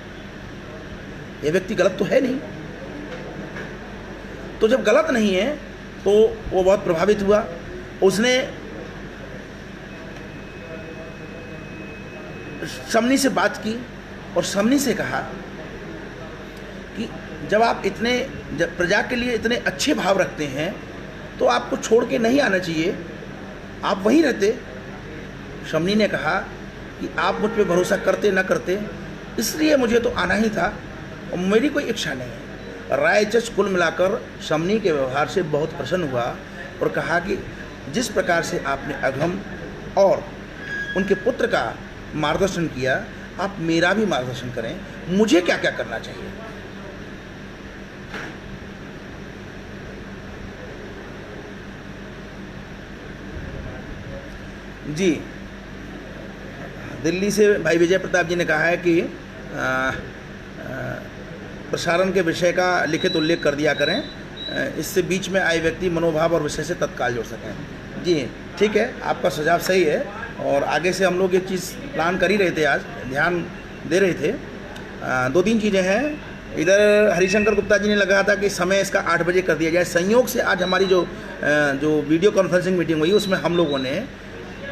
ये व्यक्ति गलत तो है नहीं। तो जब गलत नहीं है तो वो बहुत प्रभावित हुआ। उसने समनी से बात की और समनी से कहा कि जब आप प्रजा के लिए इतने अच्छे भाव रखते हैं तो आपको छोड़ के नहीं आना चाहिए, आप वहीं रहते। समनी ने कहा कि आप मुझ पे भरोसा करते न करते, इसलिए मुझे तो आना ही था और मेरी कोई इच्छा नहीं है। रायचच कुल मिलाकर समनी के व्यवहार से बहुत प्रसन्न हुआ और कहा कि जिस प्रकार से आपने अघम और उनके पुत्र का मार्गदर्शन किया, आप मेरा भी मार्गदर्शन करें, मुझे क्या क्या करना चाहिए। जी, दिल्ली से भाई विजय प्रताप जी ने कहा है कि प्रसारण के विषय का लिखित उल्लेख कर दिया करें, इससे बीच में आए व्यक्ति मनोभाव और विषय से तत्काल जोड़ सकें। जी ठीक है, आपका सुझाव सही है और आगे से हम लोग ये चीज़ प्लान कर ही रहे थे, आज ध्यान दे रहे थे। दो तीन चीज़ें हैं इधर हरिशंकर गुप्ता जी ने लगाया था कि समय इसका 8 बजे कर दिया जाए। संयोग से आज हमारी जो वीडियो कॉन्फ्रेंसिंग मीटिंग हुई उसमें हम लोगों ने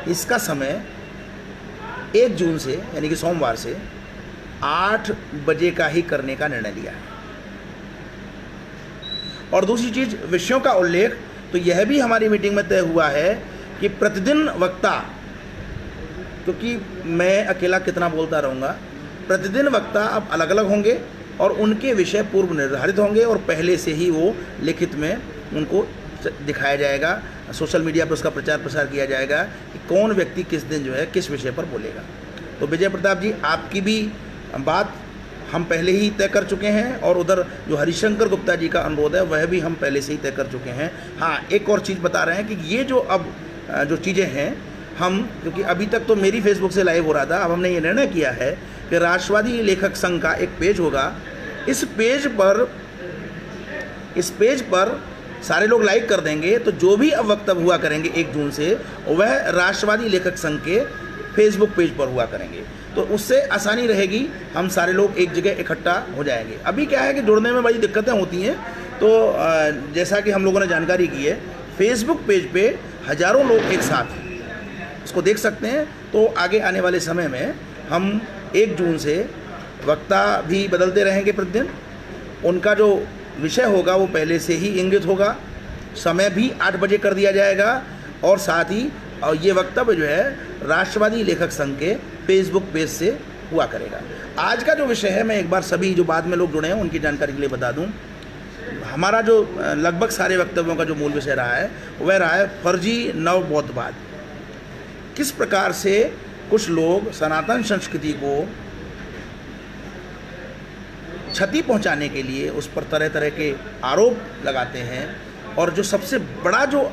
इसका समय 1 जून से यानी कि सोमवार से 8 बजे का ही करने का निर्णय लिया है। और दूसरी चीज़, विषयों का उल्लेख तो यह भी हमारी मीटिंग में तय हुआ है कि प्रतिदिन वक्ता, क्योंकि मैं अकेला कितना बोलता रहूँगा, प्रतिदिन वक्ता अब अलग अलग होंगे और उनके विषय पूर्व निर्धारित होंगे और पहले से ही वो लिखित में उनको दिखाया जाएगा, सोशल मीडिया पर उसका प्रचार प्रसार किया जाएगा कि कौन व्यक्ति किस दिन जो है किस विषय पर बोलेगा। तो विजय प्रताप जी, आपकी भी बात हम पहले ही तय कर चुके हैं और उधर जो हरिशंकर गुप्ता जी का अनुरोध है वह भी हम पहले से ही तय कर चुके हैं। हाँ, एक और चीज़ बता रहे हैं कि ये जो अब जो चीज़ें हैं, हम क्योंकि अभी तक तो मेरी फेसबुक से लाइव हो रहा था, अब हमने ये निर्णय किया है कि राष्ट्रवादी लेखक संघ का एक पेज होगा। इस पेज पर सारे लोग लाइक कर देंगे, तो जो भी अब वक्तव्य हुआ करेंगे 1 जून से वह राष्ट्रवादी लेखक संघ के फेसबुक पेज पर हुआ करेंगे। तो उससे आसानी रहेगी, हम सारे लोग एक जगह इकट्ठा हो जाएंगे। अभी क्या है कि जुड़ने में बड़ी दिक्कतें होती हैं, तो जैसा कि हम लोगों ने जानकारी की है, फेसबुक पेज पे हज़ारों लोग एक साथ उसको देख सकते हैं। तो आगे आने वाले समय में हम 1 जून से वक्ता भी बदलते रहेंगे प्रतिदिन, उनका जो विषय होगा वो पहले से ही इंगित होगा, समय भी 8 बजे कर दिया जाएगा और साथ ही ये वक्तव्य जो है राष्ट्रवादी लेखक संघ के फेसबुक पेज से हुआ करेगा। आज का जो विषय है, मैं एक बार सभी जो बाद में लोग जुड़े हैं उनकी जानकारी के लिए बता दूं, हमारा जो लगभग सारे वक्तव्यों का जो मूल विषय रहा है वह रहा है फर्जी नवबौद्धवाद। किस प्रकार से कुछ लोग सनातन संस्कृति को क्षति पहुंचाने के लिए उस पर तरह तरह के आरोप लगाते हैं, और जो सबसे बड़ा जो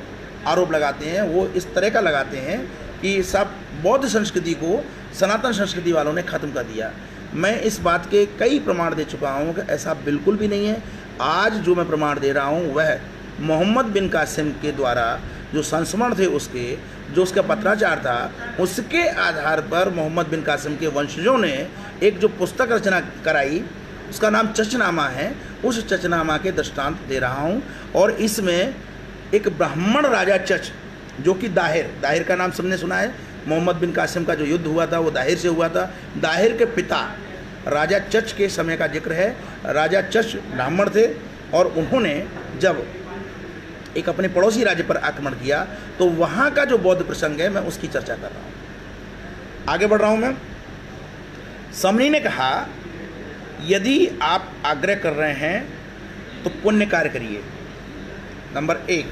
आरोप लगाते हैं वो इस तरह का लगाते हैं कि सब बौद्ध संस्कृति को सनातन संस्कृति वालों ने ख़त्म कर दिया। मैं इस बात के कई प्रमाण दे चुका हूँ कि ऐसा बिल्कुल भी नहीं है। आज जो मैं प्रमाण दे रहा हूँ वह मोहम्मद बिन कासिम के द्वारा जो संस्मरण थे उसके, जो उसका पत्राचार था, उसके आधार पर मोहम्मद बिन कासिम के वंशजों ने एक जो पुस्तक रचना कराई, उसका नाम चचनामा है। उस चचनामा के दृष्टांत दे रहा हूँ। और इसमें एक ब्राह्मण राजा चच, जो कि दाहिर का नाम सबने सुना है, मोहम्मद बिन कासिम का जो युद्ध हुआ था वो दाहिर से हुआ था। दाहिर के पिता राजा चच के समय का जिक्र है। राजा चच ब्राह्मण थे और उन्होंने जब एक अपने पड़ोसी राज्य पर आक्रमण किया तो वहाँ का जो बौद्ध प्रसंग है मैं उसकी चर्चा कर रहा हूँ। आगे बढ़ रहा हूँ मैं। समनी ने कहा, यदि आप आग्रह कर रहे हैं तो पुण्य कार्य करिए। नंबर 1,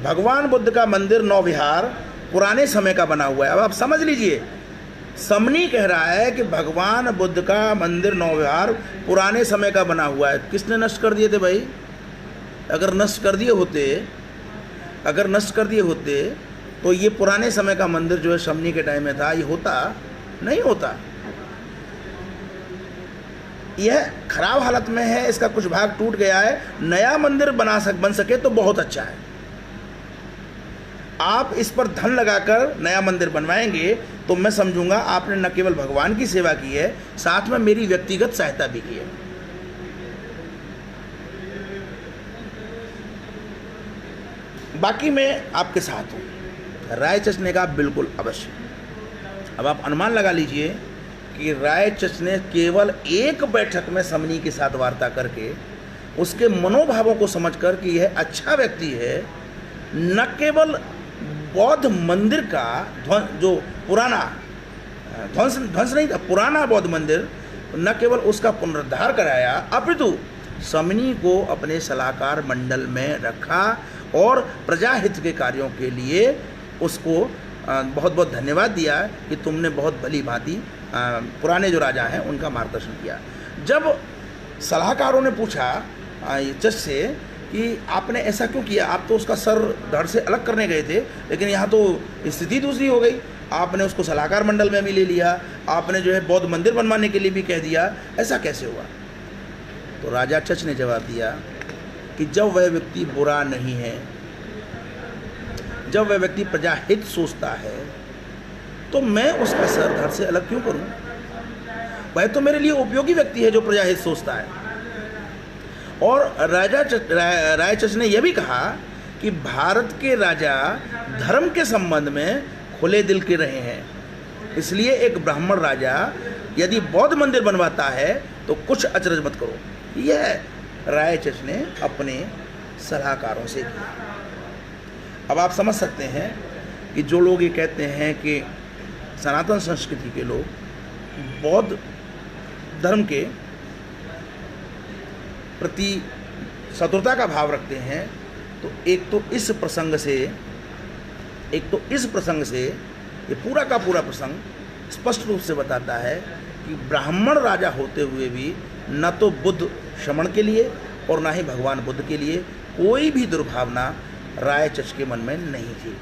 भगवान बुद्ध का मंदिर नौविहार पुराने समय का बना हुआ है। अब आप समझ लीजिए, समनी कह रहा है कि भगवान बुद्ध का मंदिर नौविहार पुराने समय का बना हुआ है। किसने नष्ट कर दिए थे भाई? अगर नष्ट कर दिए होते तो ये पुराने समय का मंदिर जो है समनी के टाइम में था, ये होता नहीं होता। यह खराब हालत में है, इसका कुछ भाग टूट गया है। नया मंदिर बन सके तो बहुत अच्छा है। आप इस पर धन लगाकर नया मंदिर बनवाएंगे तो मैं समझूंगा आपने न केवल भगवान की सेवा की है, साथ में मेरी व्यक्तिगत सहायता भी की है। बाकी मैं आपके साथ हूं। राय चच ने कहा बिल्कुल अवश्य। अब आप अनुमान लगा लीजिए कि राय चच ने केवल एक बैठक में समनी के साथ वार्ता करके उसके मनोभावों को समझकर कि यह अच्छा व्यक्ति है, न केवल बौद्ध मंदिर का जो पुराना ध्वंस नहीं था, पुराना बौद्ध मंदिर, न केवल उसका पुनरुद्धार कराया, अपितु समनी को अपने सलाहकार मंडल में रखा और प्रजाहित के कार्यों के लिए उसको बहुत बहुत धन्यवाद दिया कि तुमने बहुत भली भांति पुराने जो राजा हैं उनका मार्गदर्शन किया। जब सलाहकारों ने पूछा चच से कि आपने ऐसा क्यों किया, आप तो उसका सर धड़ से अलग करने गए थे, लेकिन यहाँ तो स्थिति दूसरी हो गई, आपने उसको सलाहकार मंडल में भी ले लिया, आपने जो है बौद्ध मंदिर बनवाने के लिए भी कह दिया, ऐसा कैसे हुआ? तो राजा चच ने जवाब दिया कि जब वह व्यक्ति बुरा नहीं है, जब वह व्यक्ति प्रजाहित सोचता है, तो मैं उसका सर धड़ से अलग क्यों करूं? वह तो मेरे लिए उपयोगी व्यक्ति है जो प्रजाहित सोचता है। और रायचच ने यह भी कहा कि भारत के राजा धर्म के संबंध में खुले दिल के रहे हैं, इसलिए एक ब्राह्मण राजा यदि बौद्ध मंदिर बनवाता है तो कुछ अचरज मत करो। यह रायचच ने अपने सलाहकारों से किया। अब आप समझ सकते हैं कि जो लोग ये कहते हैं कि सनातन संस्कृति के लोग बौद्ध धर्म के प्रति शत्रुता का भाव रखते हैं, तो एक तो इस प्रसंग से ये पूरा का पूरा प्रसंग स्पष्ट रूप से बताता है कि ब्राह्मण राजा होते हुए भी न तो बुद्ध श्रमण के लिए और ना ही भगवान बुद्ध के लिए कोई भी दुर्भावना रायचच के मन में नहीं थी।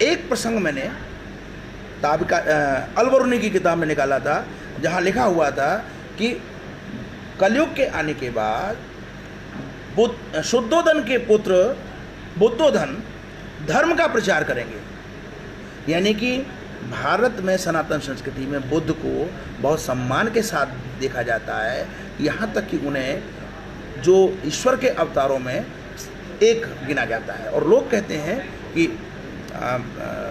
एक प्रसंग मैंने अलबरूनी की किताब में निकाला था, जहाँ लिखा हुआ था कि कलयुग के आने के बाद शुद्धोधन के पुत्र बुद्धोधन धर्म का प्रचार करेंगे। यानी कि भारत में सनातन संस्कृति में बुद्ध को बहुत सम्मान के साथ देखा जाता है, यहाँ तक कि उन्हें जो ईश्वर के अवतारों में एक गिना जाता है। और लोग कहते हैं कि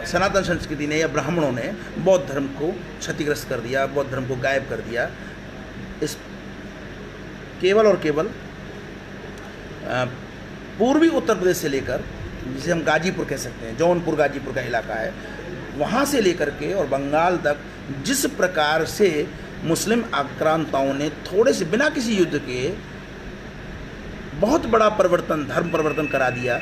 सनातन संस्कृति ने या ब्राह्मणों ने बौद्ध धर्म को क्षतिग्रस्त कर दिया, बौद्ध धर्म को गायब कर दिया। इस केवल और केवल पूर्वी उत्तर प्रदेश से लेकर, जिसे हम गाजीपुर कह सकते हैं, जौनपुर गाजीपुर का इलाका है, वहाँ से लेकर के और बंगाल तक जिस प्रकार से मुस्लिम आक्रांताओं ने थोड़े से बिना किसी युद्ध के बहुत बड़ा परिवर्तन, धर्म परिवर्तन करा दिया।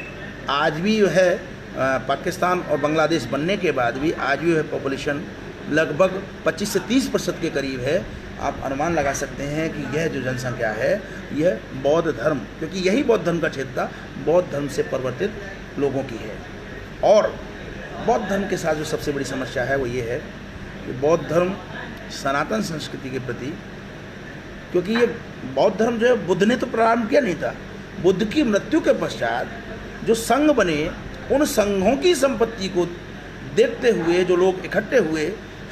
आज भी जो है पाकिस्तान और बांग्लादेश बनने के बाद भी आज भी वह पॉपुलेशन लगभग 25 से 30% के करीब है। आप अनुमान लगा सकते हैं कि यह जो जनसंख्या है यह बौद्ध धर्म, क्योंकि यही बौद्ध धर्म का क्षेत्र था, बौद्ध धर्म से परिवर्तित लोगों की है। और बौद्ध धर्म के साथ जो सबसे बड़ी समस्या है वो ये है कि बौद्ध धर्म सनातन संस्कृति के प्रति, क्योंकि ये बौद्ध धर्म जो है बुद्ध ने तो प्रारंभ किया नहीं था, बुद्ध की मृत्यु के पश्चात जो संघ बने उन संघों की संपत्ति को देखते हुए जो लोग इकट्ठे हुए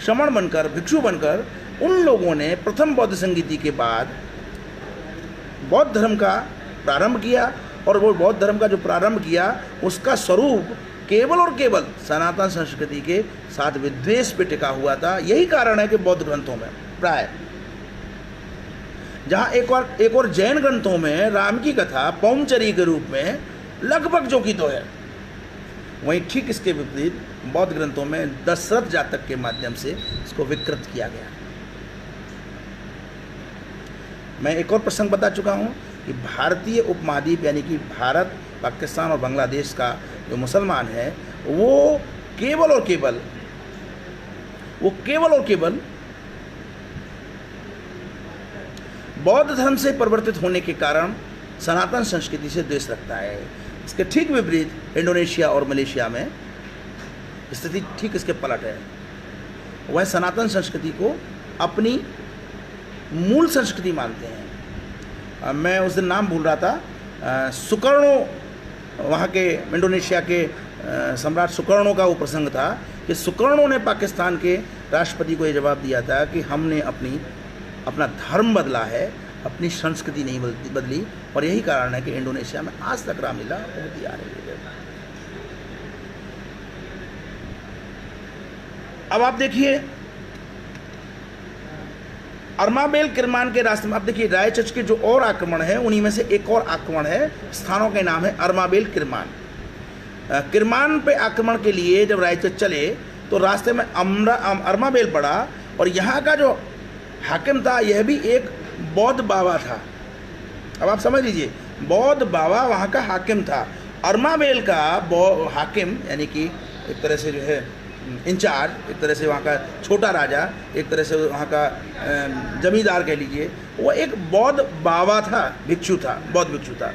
श्रमण बनकर, भिक्षु बनकर, उन लोगों ने प्रथम बौद्ध संगीति के बाद बौद्ध धर्म का प्रारंभ किया। और वो बौद्ध धर्म का जो प्रारंभ किया उसका स्वरूप केवल और केवल सनातन संस्कृति के साथ विद्वेष पे टिका हुआ था। यही कारण है कि बौद्ध ग्रंथों में प्राय, जहाँ एक और जैन ग्रंथों में राम की कथा पौमचरी के रूप में लगभग जो की तो है, वहीं ठीक इसके विपरीत बौद्ध ग्रंथों में दशरथ जातक के माध्यम से इसको विकृत किया गया। मैं एक और प्रसंग बता चुका हूँ कि भारतीय उपमहाद्वीप यानी कि भारत, पाकिस्तान और बांग्लादेश का जो मुसलमान है वो केवल और केवल बौद्ध धर्म से परिवर्तित होने के कारण सनातन संस्कृति से द्वेष रखता है। इसके ठीक विपरीत इंडोनेशिया और मलेशिया में स्थिति ठीक इसके पलट है। वह सनातन संस्कृति को अपनी मूल संस्कृति मानते हैं। मैं उस दिन नाम भूल रहा था, सुकर्णो, वहाँ के इंडोनेशिया के सम्राट सुकर्णो का वो प्रसंग था कि सुकर्णो ने पाकिस्तान के राष्ट्रपति को ये जवाब दिया था कि हमने अपना धर्म बदला है, अपनी संस्कृति नहीं बदली। और यही कारण है कि इंडोनेशिया में आज तक रामलीला होती आ रही है। अब आप देखिए अरमाबेल किरमान के रास्ते में, आप देखिए रायचच के जो और आक्रमण है उन्हीं में से एक और आक्रमण है, स्थानों के नाम है अरमाबेल किरमान। किरमान पे आक्रमण के लिए जब रायचच चले तो रास्ते में अरमाबेल पड़ा, और यहाँ का जो हाकिम था यह भी एक बौद्ध बाबा था। अब आप समझ लीजिए, बौद्ध बाबा वहाँ का हाकिम था। अरमाबेल का हाकिम यानी कि एक तरह से जो है इंचार्ज, एक तरह से वहाँ का छोटा राजा, एक तरह से वहाँ का जमींदार कह लीजिए, वो एक बौद्ध बाबा था, भिक्षु था, बौद्ध भिक्षु था।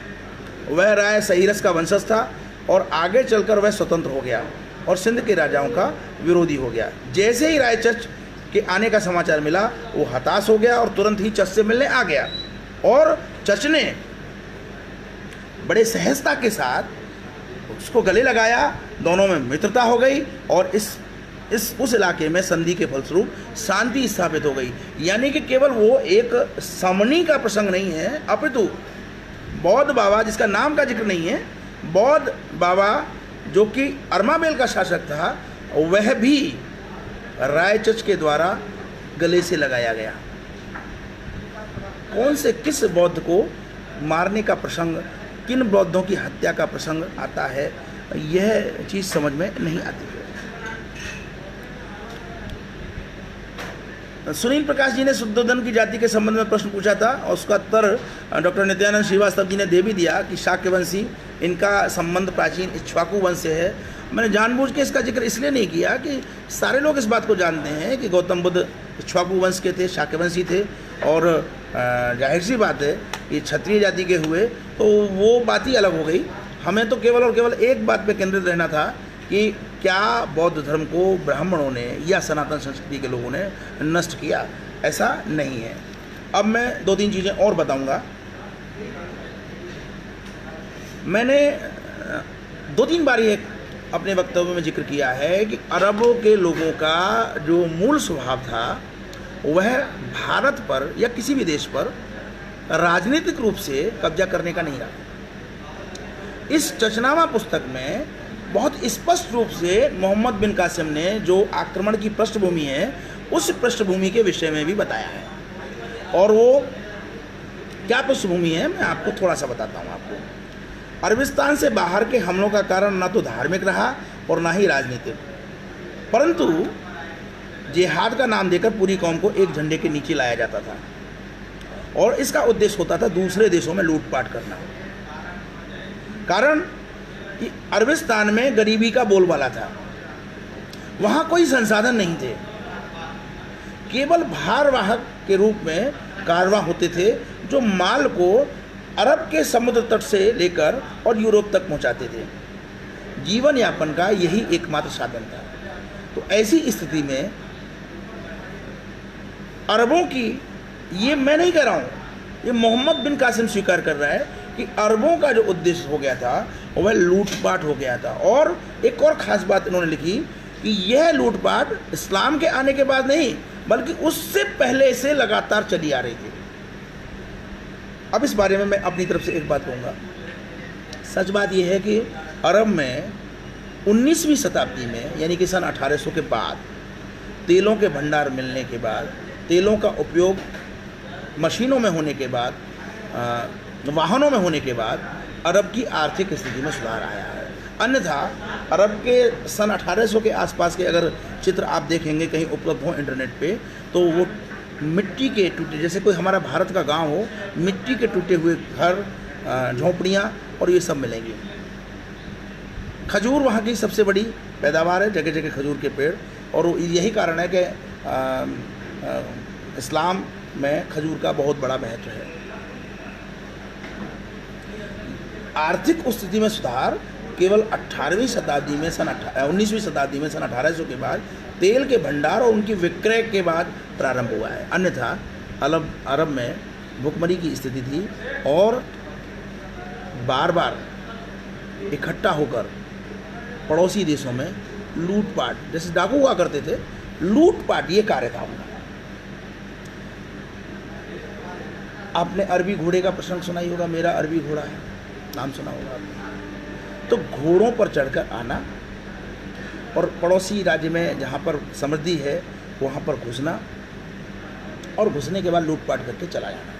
वह राय सहीरस का वंशज था और आगे चलकर वह स्वतंत्र हो गया और सिंध के राजाओं का विरोधी हो गया। जैसे ही रायचच के आने का समाचार मिला वो हताश हो गया और तुरंत ही चच से मिलने आ गया, और चच ने बड़े सहजता के साथ उसको गले लगाया, दोनों में मित्रता हो गई और उस इलाके में संधि के फलस्वरूप शांति स्थापित हो गई। यानी कि केवल वो एक समनी का प्रसंग नहीं है, अपितु बौद्ध बाबा, जिसका नाम का जिक्र नहीं है, बौद्ध बाबा जो कि अरमाबेल का शासक था, वह भी रायचच के द्वारा गले से लगाया गया। कौन से किस बौद्ध को मारने का प्रसंग, किन बौद्धों की हत्या का प्रसंग आता है, यह चीज़ समझ में नहीं आती है। सुनील प्रकाश जी ने शुद्धोधन की जाति के संबंध में प्रश्न पूछा था और उसका उत्तर डॉक्टर नित्यानंद श्रीवास्तव जी ने दे भी दिया कि शाक्यवंशी, इनका संबंध प्राचीन इक्ष्वाकु वंश से है। मैंने जानबूझ के इसका जिक्र इसलिए नहीं किया कि सारे लोग इस बात को जानते हैं कि गौतम बुद्ध इक्ष्वाकु वंश के थे, शाक्यवंशी थे, और जाहिर सी बात है कि क्षत्रिय जाति के हुए तो वो बात ही अलग हो गई। हमें तो केवल और केवल एक बात पे केंद्रित रहना था कि क्या बौद्ध धर्म को ब्राह्मणों ने या सनातन संस्कृति के लोगों ने नष्ट किया, ऐसा नहीं है। अब मैं 2-3 चीज़ें और बताऊंगा। मैंने 2-3 बार ये अपने वक्तव्य में जिक्र किया है कि अरबों के लोगों का जो मूल स्वभाव था वह भारत पर या किसी भी देश पर राजनीतिक रूप से कब्जा करने का नहीं रहा। इस चचनामा पुस्तक में बहुत स्पष्ट रूप से मोहम्मद बिन कासिम ने जो आक्रमण की पृष्ठभूमि है उस पृष्ठभूमि के विषय में भी बताया है। और वो क्या पृष्ठभूमि है, मैं आपको थोड़ा सा बताता हूँ आपको। अरबिस्तान से बाहर के हमलों का कारण ना तो धार्मिक रहा और ना ही राजनीतिक, परंतु जिहाद का नाम देकर पूरी कौम को एक झंडे के नीचे लाया जाता था और इसका उद्देश्य होता था दूसरे देशों में लूटपाट करना। कारण कि अरबिस्तान में गरीबी का बोलबाला था, वहाँ कोई संसाधन नहीं थे, केवल भारवाहक के रूप में कारवां होते थे जो माल को अरब के समुद्र तट से लेकर और यूरोप तक पहुँचाते थे। जीवन यापन का यही एकमात्र साधन था। तो ऐसी स्थिति में अरबों की, ये मैं नहीं कह रहा हूँ, ये मोहम्मद बिन कासिम स्वीकार कर रहा है कि अरबों का जो उद्देश्य हो गया था वह लूटपाट हो गया था। और एक और ख़ास बात इन्होंने लिखी कि यह लूटपाट इस्लाम के आने के बाद नहीं बल्कि उससे पहले से लगातार चली आ रही थी। अब इस बारे में मैं अपनी तरफ से एक बात कहूँगा। सच बात यह है कि अरब में 19वीं शताब्दी में यानी कि सन 1800 के बाद तेलों के भंडार मिलने के बाद, तेलों का उपयोग मशीनों में होने के बाद, वाहनों में होने के बाद अरब की आर्थिक स्थिति में सुधार आया है। अन्यथा अरब के सन 1800 के आसपास के अगर चित्र आप देखेंगे कहीं उपलब्ध हो इंटरनेट पे, तो वो मिट्टी के टूटे, जैसे कोई हमारा भारत का गांव हो, मिट्टी के टूटे हुए घर, झोंपड़ियाँ और ये सब मिलेंगी। खजूर वहाँ की सबसे बड़ी पैदावार है, जगह जगह खजूर के पेड़, और यही कारण है कि इस्लाम में खजूर का बहुत बड़ा महत्व है। आर्थिक स्थिति में सुधार केवल 18वीं शताब्दी में 19वीं शताब्दी में सन 1800 के बाद तेल के भंडार और उनकी विक्रय के बाद प्रारंभ हुआ है। अन्यथा अरब में भुखमरी की स्थिति थी और बार बार इकट्ठा होकर पड़ोसी देशों में लूटपाट, जैसे डाकू हुआ करते थे, लूटपाट ये कार्य था उनका। आपने अरबी घोड़े का प्रसंग सुना ही होगा, मेरा अरबी घोड़ा है, नाम सुना होगा आपने। तो घोड़ों पर चढ़कर आना और पड़ोसी राज्य में जहाँ पर समृद्धि है वहाँ पर घुसना और घुसने के बाद लूटपाट करके चला जाना,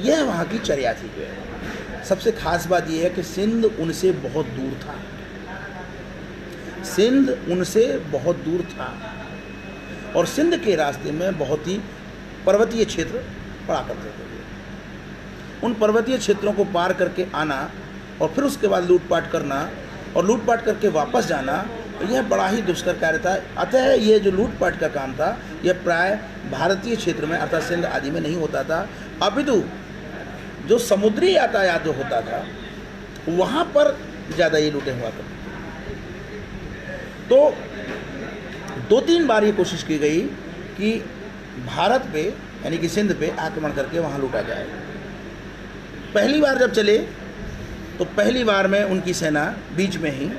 यह वहाँ की चर्या थी। सबसे खास बात यह है कि सिंध उनसे बहुत दूर था, सिंध उनसे बहुत दूर था और सिंध के रास्ते में बहुत ही पर्वतीय क्षेत्र पड़ा करते थे। उन पर्वतीय क्षेत्रों को पार करके आना और फिर उसके बाद लूटपाट करना और लूटपाट करके वापस जाना, यह बड़ा ही दुष्कर कार्य था। अतः यह जो लूटपाट का काम था यह प्राय भारतीय क्षेत्र में अर्थात सिंध आदि में नहीं होता था, अपितु जो समुद्री यातायात जो होता था वहाँ पर ज़्यादा ये लूटें हुआ करती। तो 2-3 बार ये कोशिश की गई कि भारत पे यानी कि सिंध पे आक्रमण करके वहाँ लूटा जाए। पहली बार जब चले तो पहली बार में उनकी सेना बीच में ही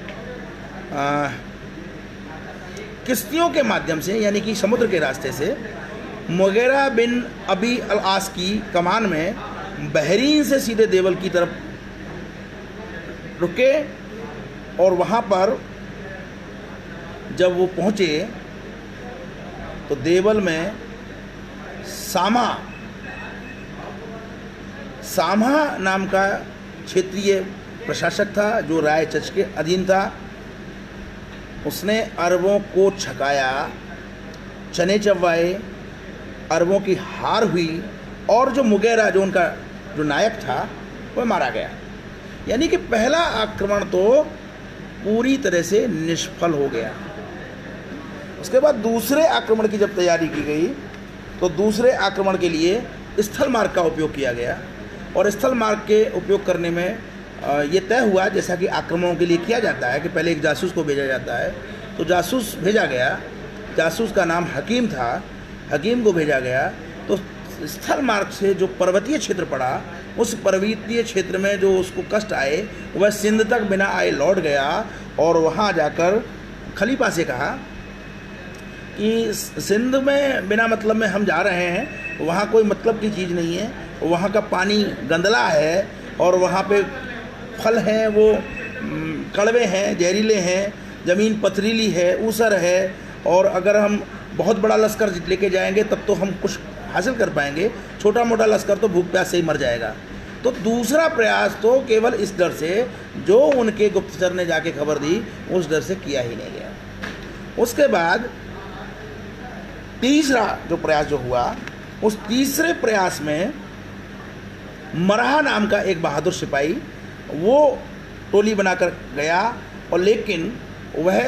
किश्तियों के माध्यम से यानी कि समुद्र के रास्ते से मुगीरा बिन अबी अल आस की कमान में बहरीन से सीधे देवल की तरफ रुके और वहाँ पर जब वो पहुँचे तो देवल में सामा नाम का क्षेत्रीय प्रशासक था जो राय चच के अधीन था। उसने अरबों को छकाया, चने चबवाए, अरबों की हार हुई और जो मुगैरा जो उनका जो नायक था वह मारा गया। यानी कि पहला आक्रमण तो पूरी तरह से निष्फल हो गया। उसके बाद दूसरे आक्रमण की जब तैयारी की गई तो दूसरे आक्रमण के लिए स्थल मार्ग का उपयोग किया गया और स्थल मार्ग के उपयोग करने में ये तय हुआ, जैसा कि आक्रमणों के लिए किया जाता है, कि पहले एक जासूस को भेजा जाता है। तो जासूस भेजा गया, जासूस का नाम हकीम था, हकीम को भेजा गया। तो स्थल मार्ग से जो पर्वतीय क्षेत्र पड़ा, उस पर्वतीय क्षेत्र में जो उसको कष्ट आए वह सिंध तक बिना आए लौट गया और वहाँ जाकर खलीफा से कहा कि सिंध में बिना मतलब में हम जा रहे हैं, वहाँ कोई मतलब की चीज़ नहीं है, वहाँ का पानी गंदला है और वहाँ पे फल हैं वो कड़वे हैं, जहरीले हैं, ज़मीन पथरीली है, ऊसर है, और अगर हम बहुत बड़ा लश्कर लेके जाएंगे तब तो हम कुछ हासिल कर पाएंगे, छोटा मोटा लश्कर तो भूख प्यास से ही मर जाएगा। तो दूसरा प्रयास तो केवल इस डर से, जो उनके गुप्तचर ने जाके खबर दी, उस डर से किया ही नहीं गया। उसके बाद तीसरा जो प्रयास जो हुआ, उस तीसरे प्रयास में मरहा नाम का एक बहादुर सिपाही वो टोली बनाकर गया और लेकिन वह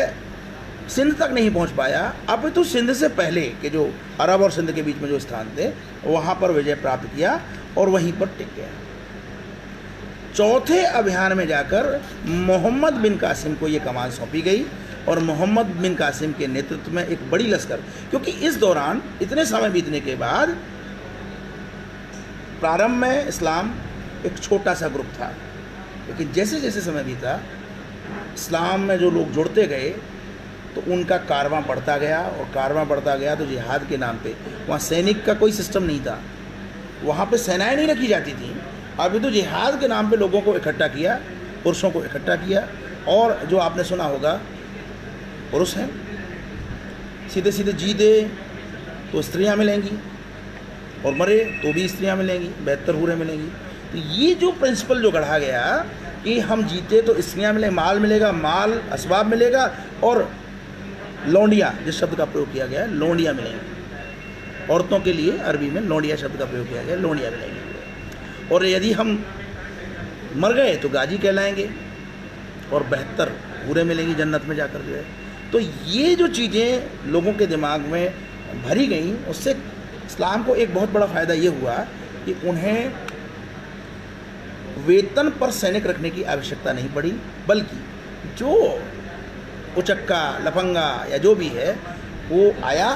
सिंध तक नहीं पहुंच पाया। अब तो सिंध से पहले के जो अरब और सिंध के बीच में जो स्थान थे वहाँ पर विजय प्राप्त किया और वहीं पर टिक गया। चौथे अभियान में जाकर मोहम्मद बिन कासिम को ये कमान सौंपी गई और मोहम्मद बिन कासिम के नेतृत्व में एक बड़ी लश्कर, क्योंकि इस दौरान इतने समय बीतने के बाद प्रारंभ में इस्लाम एक छोटा सा ग्रुप था, लेकिन जैसे जैसे समय बीता इस्लाम में जो लोग जुड़ते गए तो उनका कारवां बढ़ता गया और कारवां बढ़ता गया। तो जिहाद के नाम पे वहाँ सैनिक का कोई सिस्टम नहीं था, वहाँ पे सेनाएं नहीं रखी जाती थी। अभी तो जिहाद के नाम पे लोगों को इकट्ठा किया, पुरुषों को इकट्ठा किया, और जो आपने सुना होगा पुरुष हैं सीधे सीधे जी दे तो स्त्रियाँ मिलेंगी और मरे तो भी स्त्रियाँ मिलेंगी, 72 हूरें मिलेंगी। तो ये जो प्रिंसिपल जो गढ़ा गया कि हम जीते तो स्त्रियाँ मिले, माल मिलेगा, माल असबाब मिलेगा, और लौंडिया जिस शब्द का प्रयोग किया गया है लौंडिया मिलेंगी। औरतों के लिए अरबी में लौंडिया शब्द का प्रयोग किया गया है, लौंडिया मिलेंगी। और यदि हम मर गए तो गाजी कहलाएंगे और 72 हूरें मिलेंगी जन्नत में जाकर जो है। तो ये जो चीज़ें लोगों के दिमाग में भरी गई, उससे इस्लाम को एक बहुत बड़ा फ़ायदा ये हुआ कि उन्हें वेतन पर सैनिक रखने की आवश्यकता नहीं पड़ी, बल्कि जो उचक्का लफंगा या जो भी है वो आया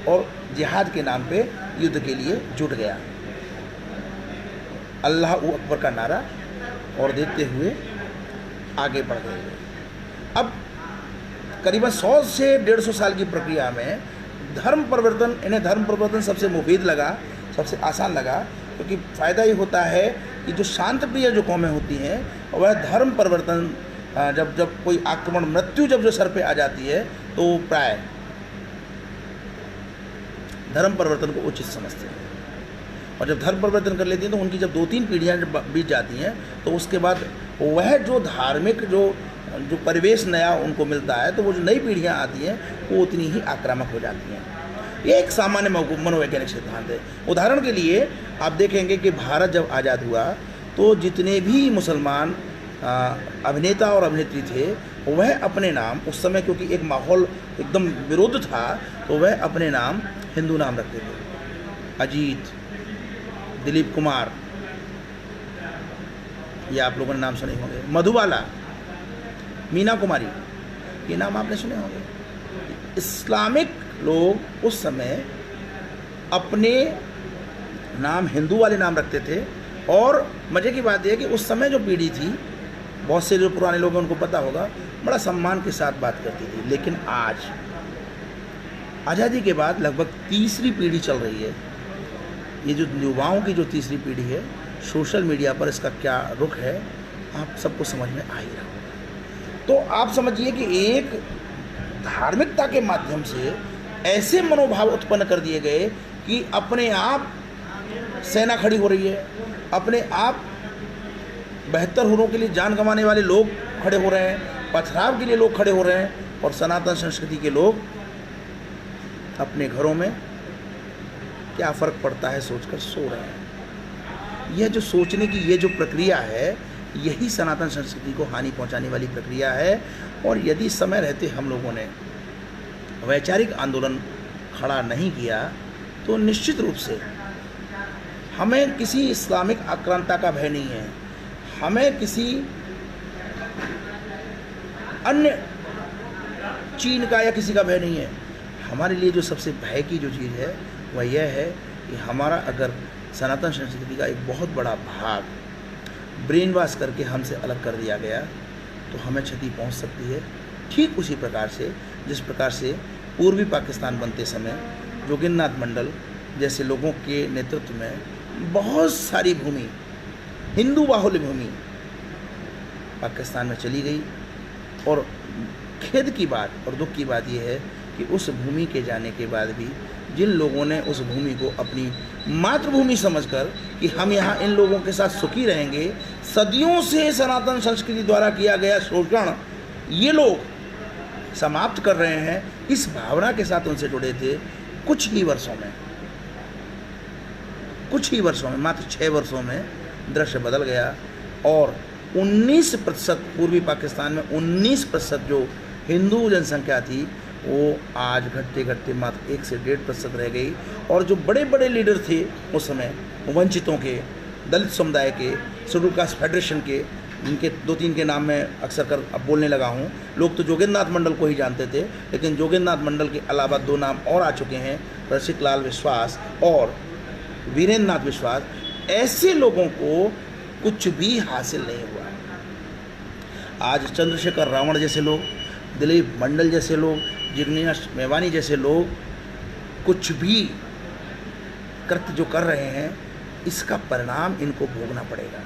और जिहाद के नाम पे युद्ध के लिए जुट गया, अल्लाह अकबर का नारा और देते हुए आगे बढ़ गए। अब करीबन 100 से 150 साल की प्रक्रिया में धर्म परिवर्तन, इन्हें धर्म परिवर्तन सबसे मुफीद लगा, सबसे आसान लगा, क्योंकि फ़ायदा ये होता है कि जो शांत प्रिय जो कौमें होती हैं वह धर्म परिवर्तन, जब कोई आक्रमण, मृत्यु जब जो सर पे आ जाती है तो प्राय धर्म परिवर्तन को उचित समझते हैं। और जब धर्म परिवर्तन कर लेती हैं तो उनकी जब 2-3 पीढ़ियाँ जब बीत जाती हैं तो उसके बाद वह जो धार्मिक जो परिवेश नया उनको मिलता है, तो वो जो नई पीढ़ियाँ आती हैं वो उतनी ही आक्रामक हो जाती हैं। ये एक सामान्य मनोवैज्ञानिक सिद्धांत है। उदाहरण के लिए आप देखेंगे कि भारत जब आज़ाद हुआ तो जितने भी मुसलमान अभिनेता और अभिनेत्री थे वह अपने नाम उस समय, क्योंकि एक माहौल एकदम विरुद्ध था, तो वह अपने नाम हिंदू नाम रखते थे। अजीत, दिलीप कुमार, ये आप लोगों ने नाम सुने होंगे, मधुबाला, मीना कुमारी, ये नाम आपने सुने होंगे। इस्लामिक लोग उस समय अपने नाम हिंदू वाले नाम रखते थे। और मज़े की बात यह है कि उस समय जो पीढ़ी थी, बहुत से जो पुराने लोग हैं उनको पता होगा, बड़ा सम्मान के साथ बात करती थी। लेकिन आज आज़ादी के बाद लगभग तीसरी पीढ़ी चल रही है, ये जो युवाओं की जो तीसरी पीढ़ी है सोशल मीडिया पर इसका क्या रुख है आप सबको समझ में आ ही रहा होगा। तो आप समझिए कि एक धार्मिकता के माध्यम से ऐसे मनोभाव उत्पन्न कर दिए गए कि अपने आप सेना खड़ी हो रही है, अपने आप बेहतर होने के लिए जान गंवाने वाले लोग खड़े हो रहे हैं, पथराव के लिए लोग खड़े हो रहे हैं, और सनातन संस्कृति के लोग अपने घरों में क्या फ़र्क पड़ता है सोचकर सो रहे हैं। यह जो सोचने की ये जो प्रक्रिया है, यही सनातन संस्कृति को हानि पहुंचाने वाली प्रक्रिया है। और यदि समय रहते हम लोगों ने वैचारिक आंदोलन खड़ा नहीं किया तो निश्चित रूप से हमें किसी इस्लामिक आक्रांता का भय नहीं है, हमें किसी अन्य चीन का या किसी का भय नहीं है। हमारे लिए जो सबसे भय की जो चीज़ है वह यह है कि हमारा अगर सनातन संस्कृति का एक बहुत बड़ा भाग ब्रेन वॉश करके हमसे अलग कर दिया गया तो हमें क्षति पहुंच सकती है। ठीक उसी प्रकार से जिस प्रकार से पूर्वी पाकिस्तान बनते समय जोगिंद्रनाथ मंडल जैसे लोगों के नेतृत्व में बहुत सारी भूमि, हिंदू बाहुल्य भूमि पाकिस्तान में चली गई। और खेद की बात और दुख की बात यह है कि उस भूमि के जाने के बाद भी जिन लोगों ने उस भूमि को अपनी मातृभूमि समझकर कि हम यहाँ इन लोगों के साथ सुखी रहेंगे, सदियों से सनातन संस्कृति द्वारा किया गया शोषण ये लोग समाप्त कर रहे हैं, इस भावना के साथ उनसे जुड़े थे। कुछ ही वर्षों में मात्र 6 वर्षों में दृश्य बदल गया और 19% पूर्वी पाकिस्तान में 19% जो हिंदू जनसंख्या थी वो आज घटते घटते मात्र 1 से 1.5% रह गई। और जो बड़े बड़े लीडर थे उस समय वंचितों के, दलित समुदाय के, शेड्यूल कास्ट फेडरेशन के, जिनके 2-3 के नाम मैं अक्सर कर अब बोलने लगा हूँ। लोग तो जोगिंद्रनाथ मंडल को ही जानते थे, लेकिन जोगिंद्रनाथ मंडल के अलावा 2 नाम और आ चुके हैं, रसिकलाल विश्वास और वीरेंद्र नाथ विश्वास। ऐसे लोगों को कुछ भी हासिल नहीं हुआ। आज चंद्रशेखर रावण जैसे लोग, दिलीप मंडल जैसे लोग, जिग्नेश मेवानी जैसे लोग कुछ भी कृत्य जो कर रहे हैं इसका परिणाम इनको भोगना पड़ेगा।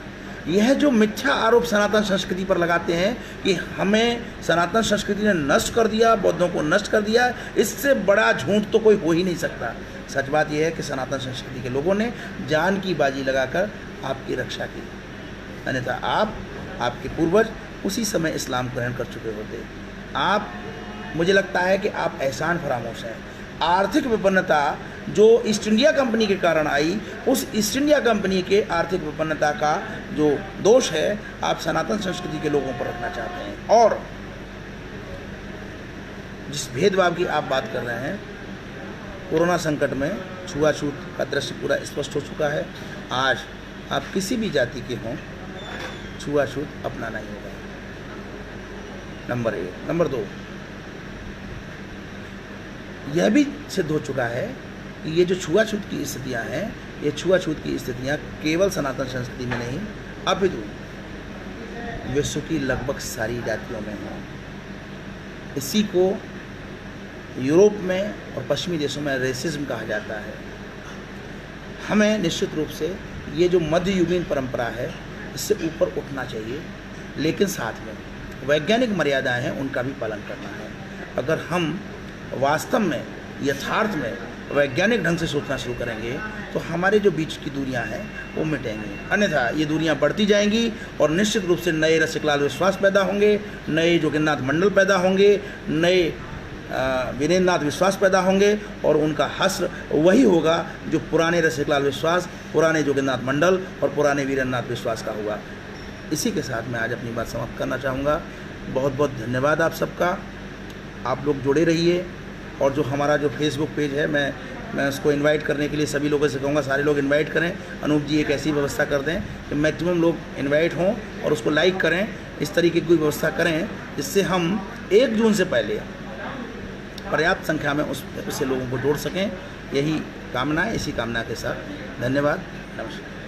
यह जो मिथ्या आरोप सनातन संस्कृति पर लगाते हैं कि हमें सनातन संस्कृति ने नष्ट कर दिया, बौद्धों को नष्ट कर दिया, इससे बड़ा झूठ तो कोई हो ही नहीं सकता। सच बात यह है कि सनातन संस्कृति के लोगों ने जान की बाजी लगाकर आपकी रक्षा की, अन्यथा आपके पूर्वज उसी समय इस्लाम ग्रहण कर चुके होते। मुझे लगता है कि आप एहसान फरामोश हैं। आर्थिक विपन्नता जो ईस्ट इंडिया कंपनी के कारण आई, उस ईस्ट इंडिया कंपनी के आर्थिक विपन्नता का जो दोष है आप सनातन संस्कृति के लोगों पर रखना चाहते हैं। और जिस भेदभाव की आप बात कर रहे हैं, कोरोना संकट में छुआछूत का दृश्य पूरा स्पष्ट हो चुका है। आज आप किसी भी जाति के हों, छुआछूत अपनाना ही होगा, नंबर 1। नंबर 2, यह भी सिद्ध हो चुका है कि ये जो छुआछूत की स्थितियां हैं, ये छुआछूत की स्थितियां केवल सनातन संस्कृति में नहीं अपितु विश्व की लगभग सारी जातियों में हैं। इसी को यूरोप में और पश्चिमी देशों में रेसिज्म कहा जाता है। हमें निश्चित रूप से ये जो मध्ययुगीन परंपरा है इससे ऊपर उठना चाहिए, लेकिन साथ में वैज्ञानिक मर्यादाएं हैं उनका भी पालन करना है। अगर हम वास्तव में यथार्थ में वैज्ञानिक ढंग से सोचना शुरू करेंगे तो हमारे जो बीच की दूरियां हैं वो मिटेंगी, अन्यथा ये दूरियां बढ़ती जाएंगी और निश्चित रूप से नए रसिकलाल विश्वास पैदा होंगे, नए जोगिंद्रनाथ मंडल पैदा होंगे, नए वीरेंद्र नाथ विश्वास पैदा होंगे और उनका हश्र वही होगा जो पुराने रसिकलाल विश्वास, पुराने जोगिंद्रनाथ मंडल और पुराने वीरेंद्र नाथ विश्वास का होगा। इसी के साथ मैं आज अपनी बात समाप्त करना चाहूँगा। बहुत बहुत धन्यवाद आप सबका। आप लोग जुड़े रहिए और जो हमारा जो फेसबुक पेज है मैं उसको इनवाइट करने के लिए सभी लोगों से कहूँगा, सारे लोग इनवाइट करें। अनूप जी एक ऐसी व्यवस्था कर दें कि मैक्सिमम लोग इनवाइट हों और उसको लाइक करें। इस तरीके की कोई व्यवस्था करें जिससे हम 1 जून से पहले पर्याप्त संख्या में उससे लोगों को जोड़ सकें। यही कामना है। इसी कामना के साथ धन्यवाद, नमस्कार।